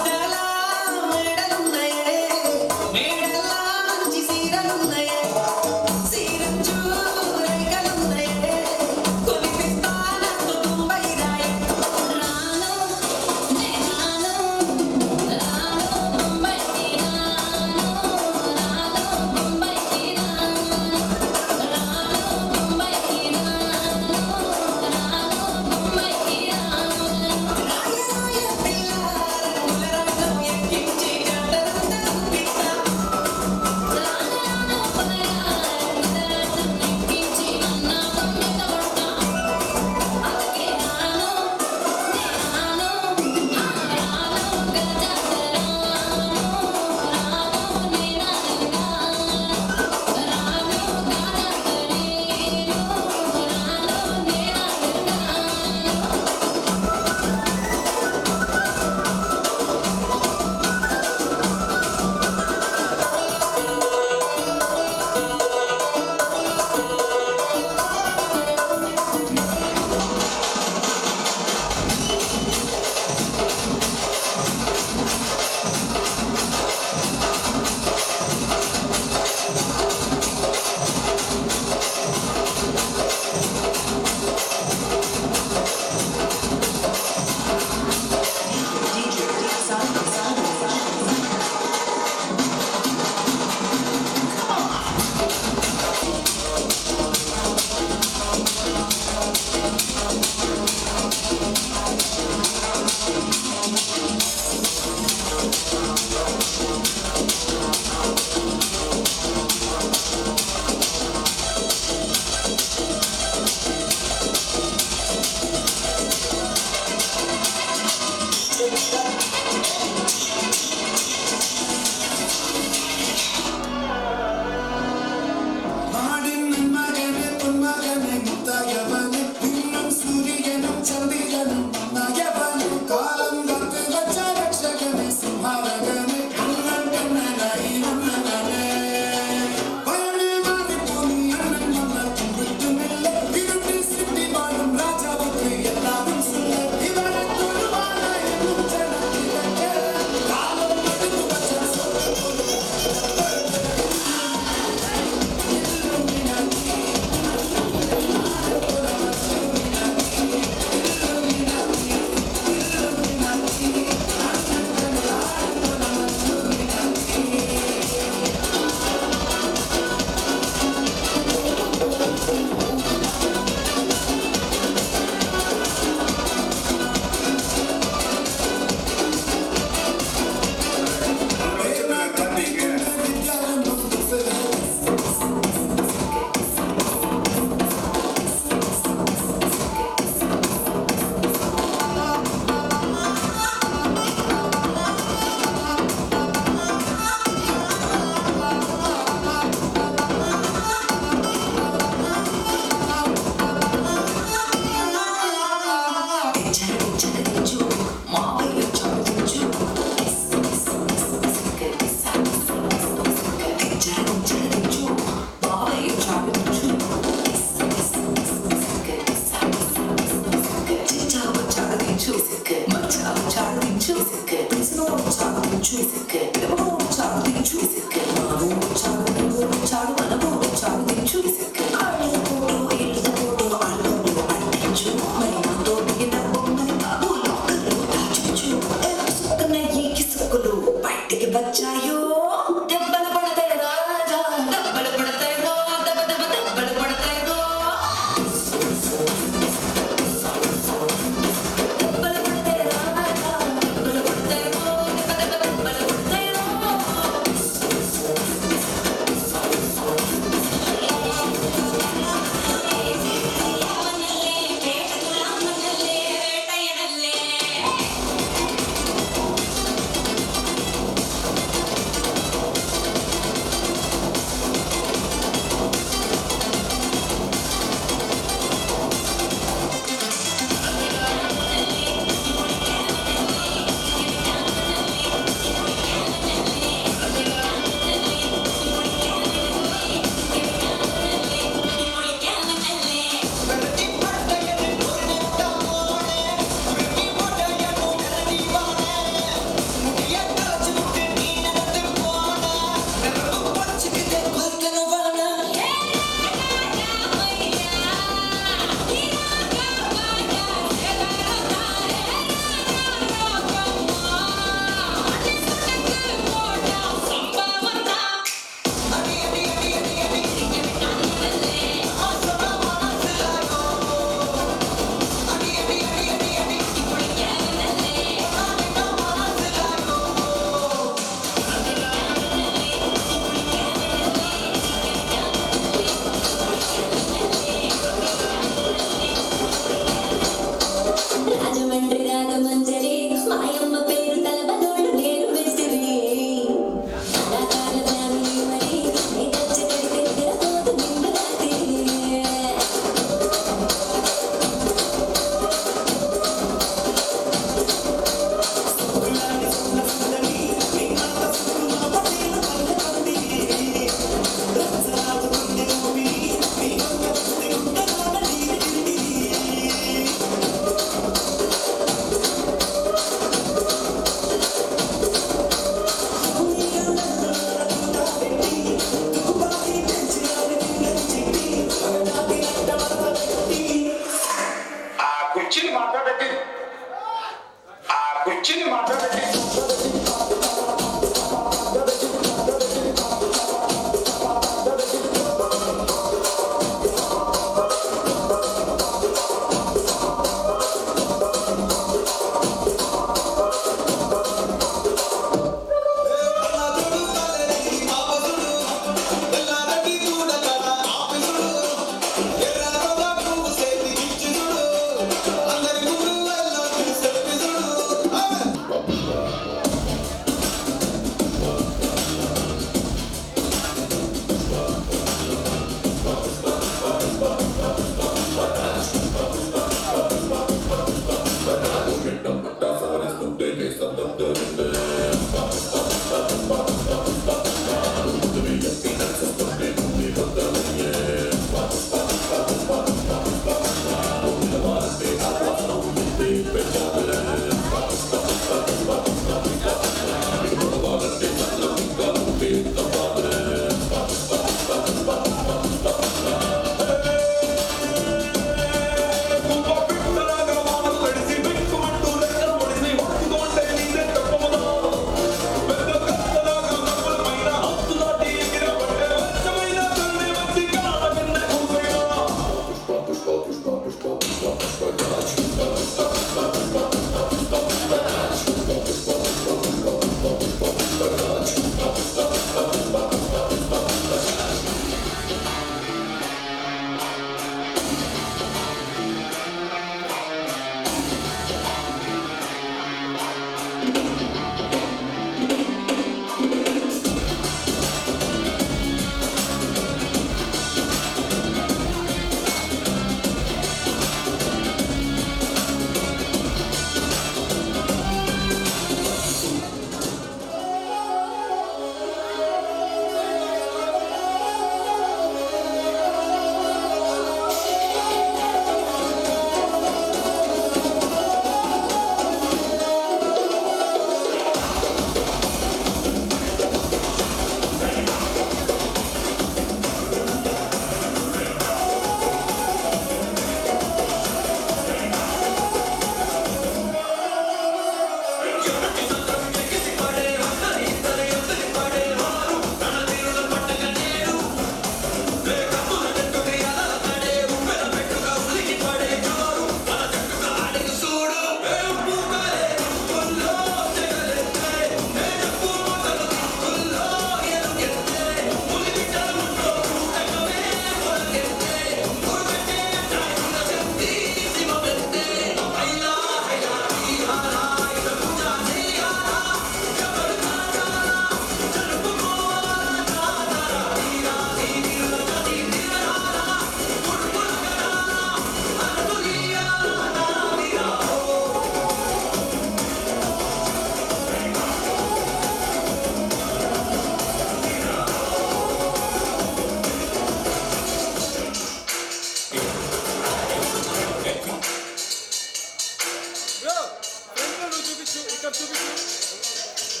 [SPEAKER 2] ఇక్కడ చూపించు.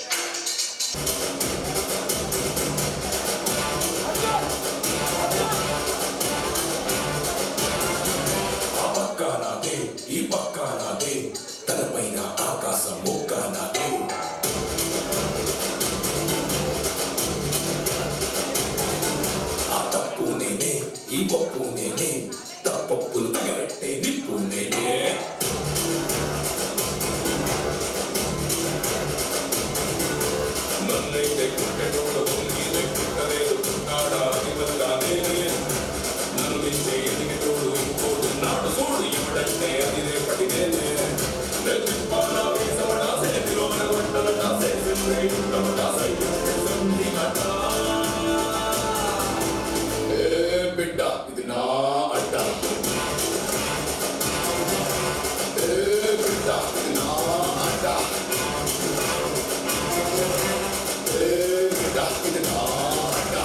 [SPEAKER 4] ఆ పక్క నాదే ఈ పక్క నాదే తలపైన ఆకాశం మొక్క నాదే ఆ తప్పు నేనే ఈ పప్పు నేనే తప్పప్పులు తగలట్టే నిప్పు నేనే నన్నైతే కుట్టెటోడు నీదే కుట్టలేదు కుట్టాడా అదివరగానే నన్ను మించే ఎదిగేటోడు ఇంకోడు నాడు చూడు ఎవడంటే అది రేపటి నేనే నెత్తిపాలా వేసవడా సేతిలో వంటలట సేసిందే ఉండవడా సైతుంది అట ఏ బిడ్డ ఇది నా అడ్డ ఏ బిడ్డ ఇది నా అడ్డ ఇది నా అడ్డ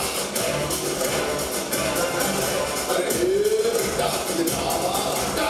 [SPEAKER 4] అరే ఇది నా అడ్డ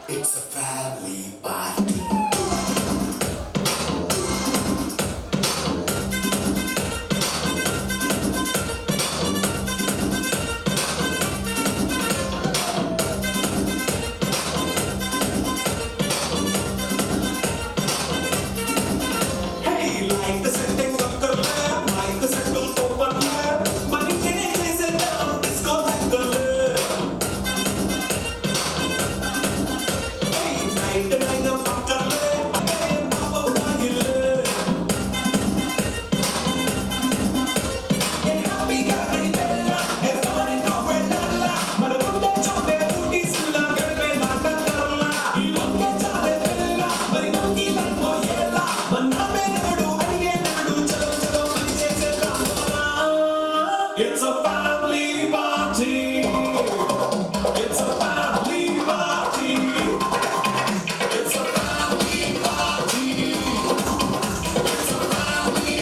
[SPEAKER 4] It's a family party. Hey, like the setting of the lab, like the circles open lab, money can chase it down, disco like the lab. Hey, night the fuck the lab, hey, mama, why you lab? Hey, happy guy, bella, everybody know we're la. Marathon chode, booty silla, get me la la la. You don't get chade bella, mari monkey like moyela. Maname nadu, adiye nadu, chalo chalo mani chese la. It's a family party. It's a family party. It's a family party. It's a family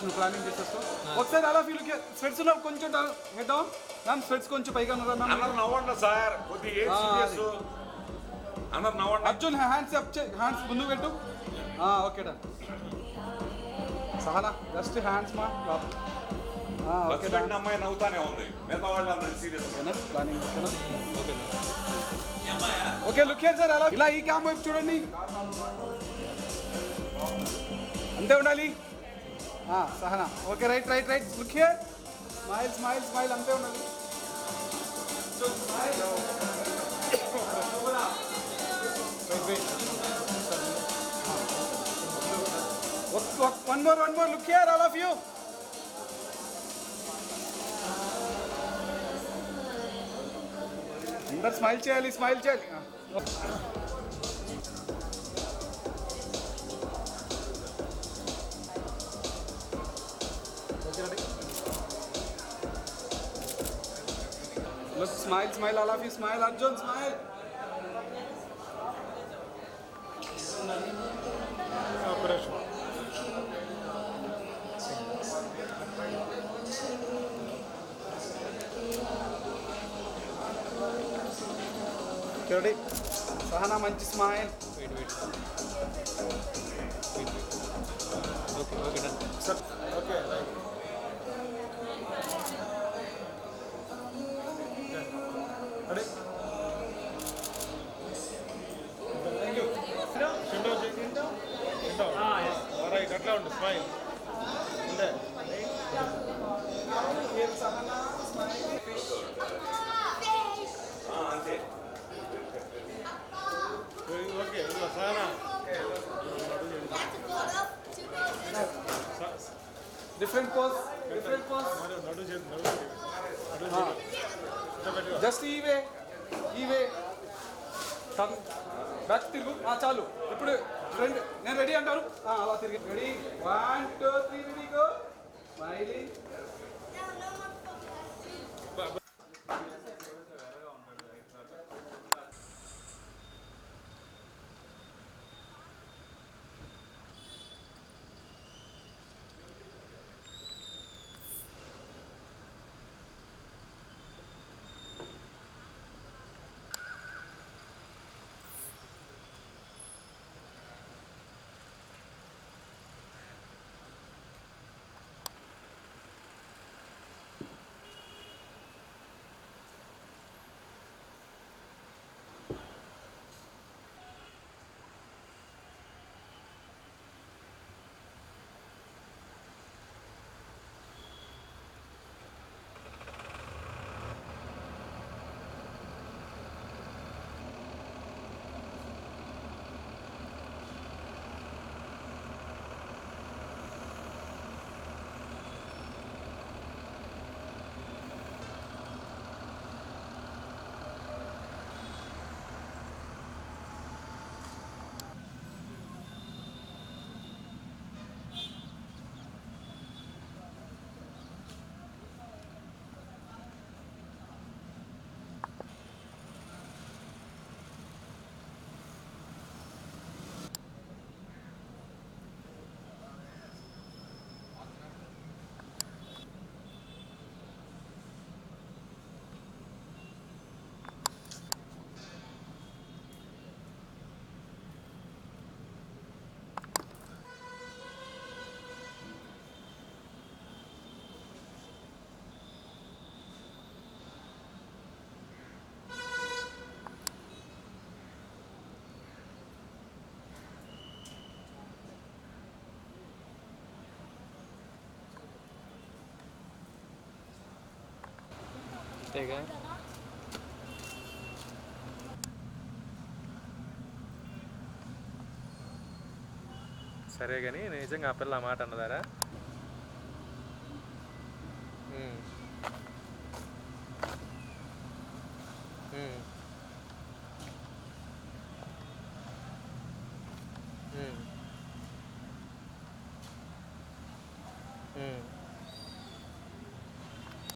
[SPEAKER 2] Akash నువ్వు planning చేసేస్తావు ఒకసారి అలా feel స్వెట్స్ ఉన్నారు కొంచెం head down ma'am స్వెట్స్ కొంచెం పైగా ఉన్నారు ma'am
[SPEAKER 6] అందరు నవ్వండి సార్ కొద్దిగా ఏం సీరియస్ అందరు నవ్వండి
[SPEAKER 2] అర్జున్ హ్యాండ్స్ అప్ హ్యాండ్స్ ముందు పెట్టు okay done Sahana just hands మా ఓకే
[SPEAKER 6] పెట్టిన అమ్మాయి నవ్వుతానే ఉంది మిగతా వాళ్ళు అందరూ serious
[SPEAKER 2] planning okay okay look here sir అలా ఇలా ఈ క్యామ్ వైపు చూడండి అంతే ఉండాలి Sahana okay right right right look here smile smile smile అంతే ఉండాలి one more look here all of you అందరు స్మైల్ చేయాలి Look, smile, all of you smile. Arjun, smile. Ready? Sahana, manchi smile. Wait. Okay, done. Sir, okay, right. Ready? Thank you. Yes. All right, cut down, smile. There. Here, Sahana, smile.
[SPEAKER 6] అంతే
[SPEAKER 2] Okay, Sahana. Different pose. Just ఈ way back తిరుగు చాలు ఇప్పుడు friend నేను ready అంటారు అలా తిరిగి ready 1 2 3 ready go smiling
[SPEAKER 10] అంతేగా సరే కానీ నిజంగా ఆ పిల్ల ఆ మాట అన్నదారా Mm.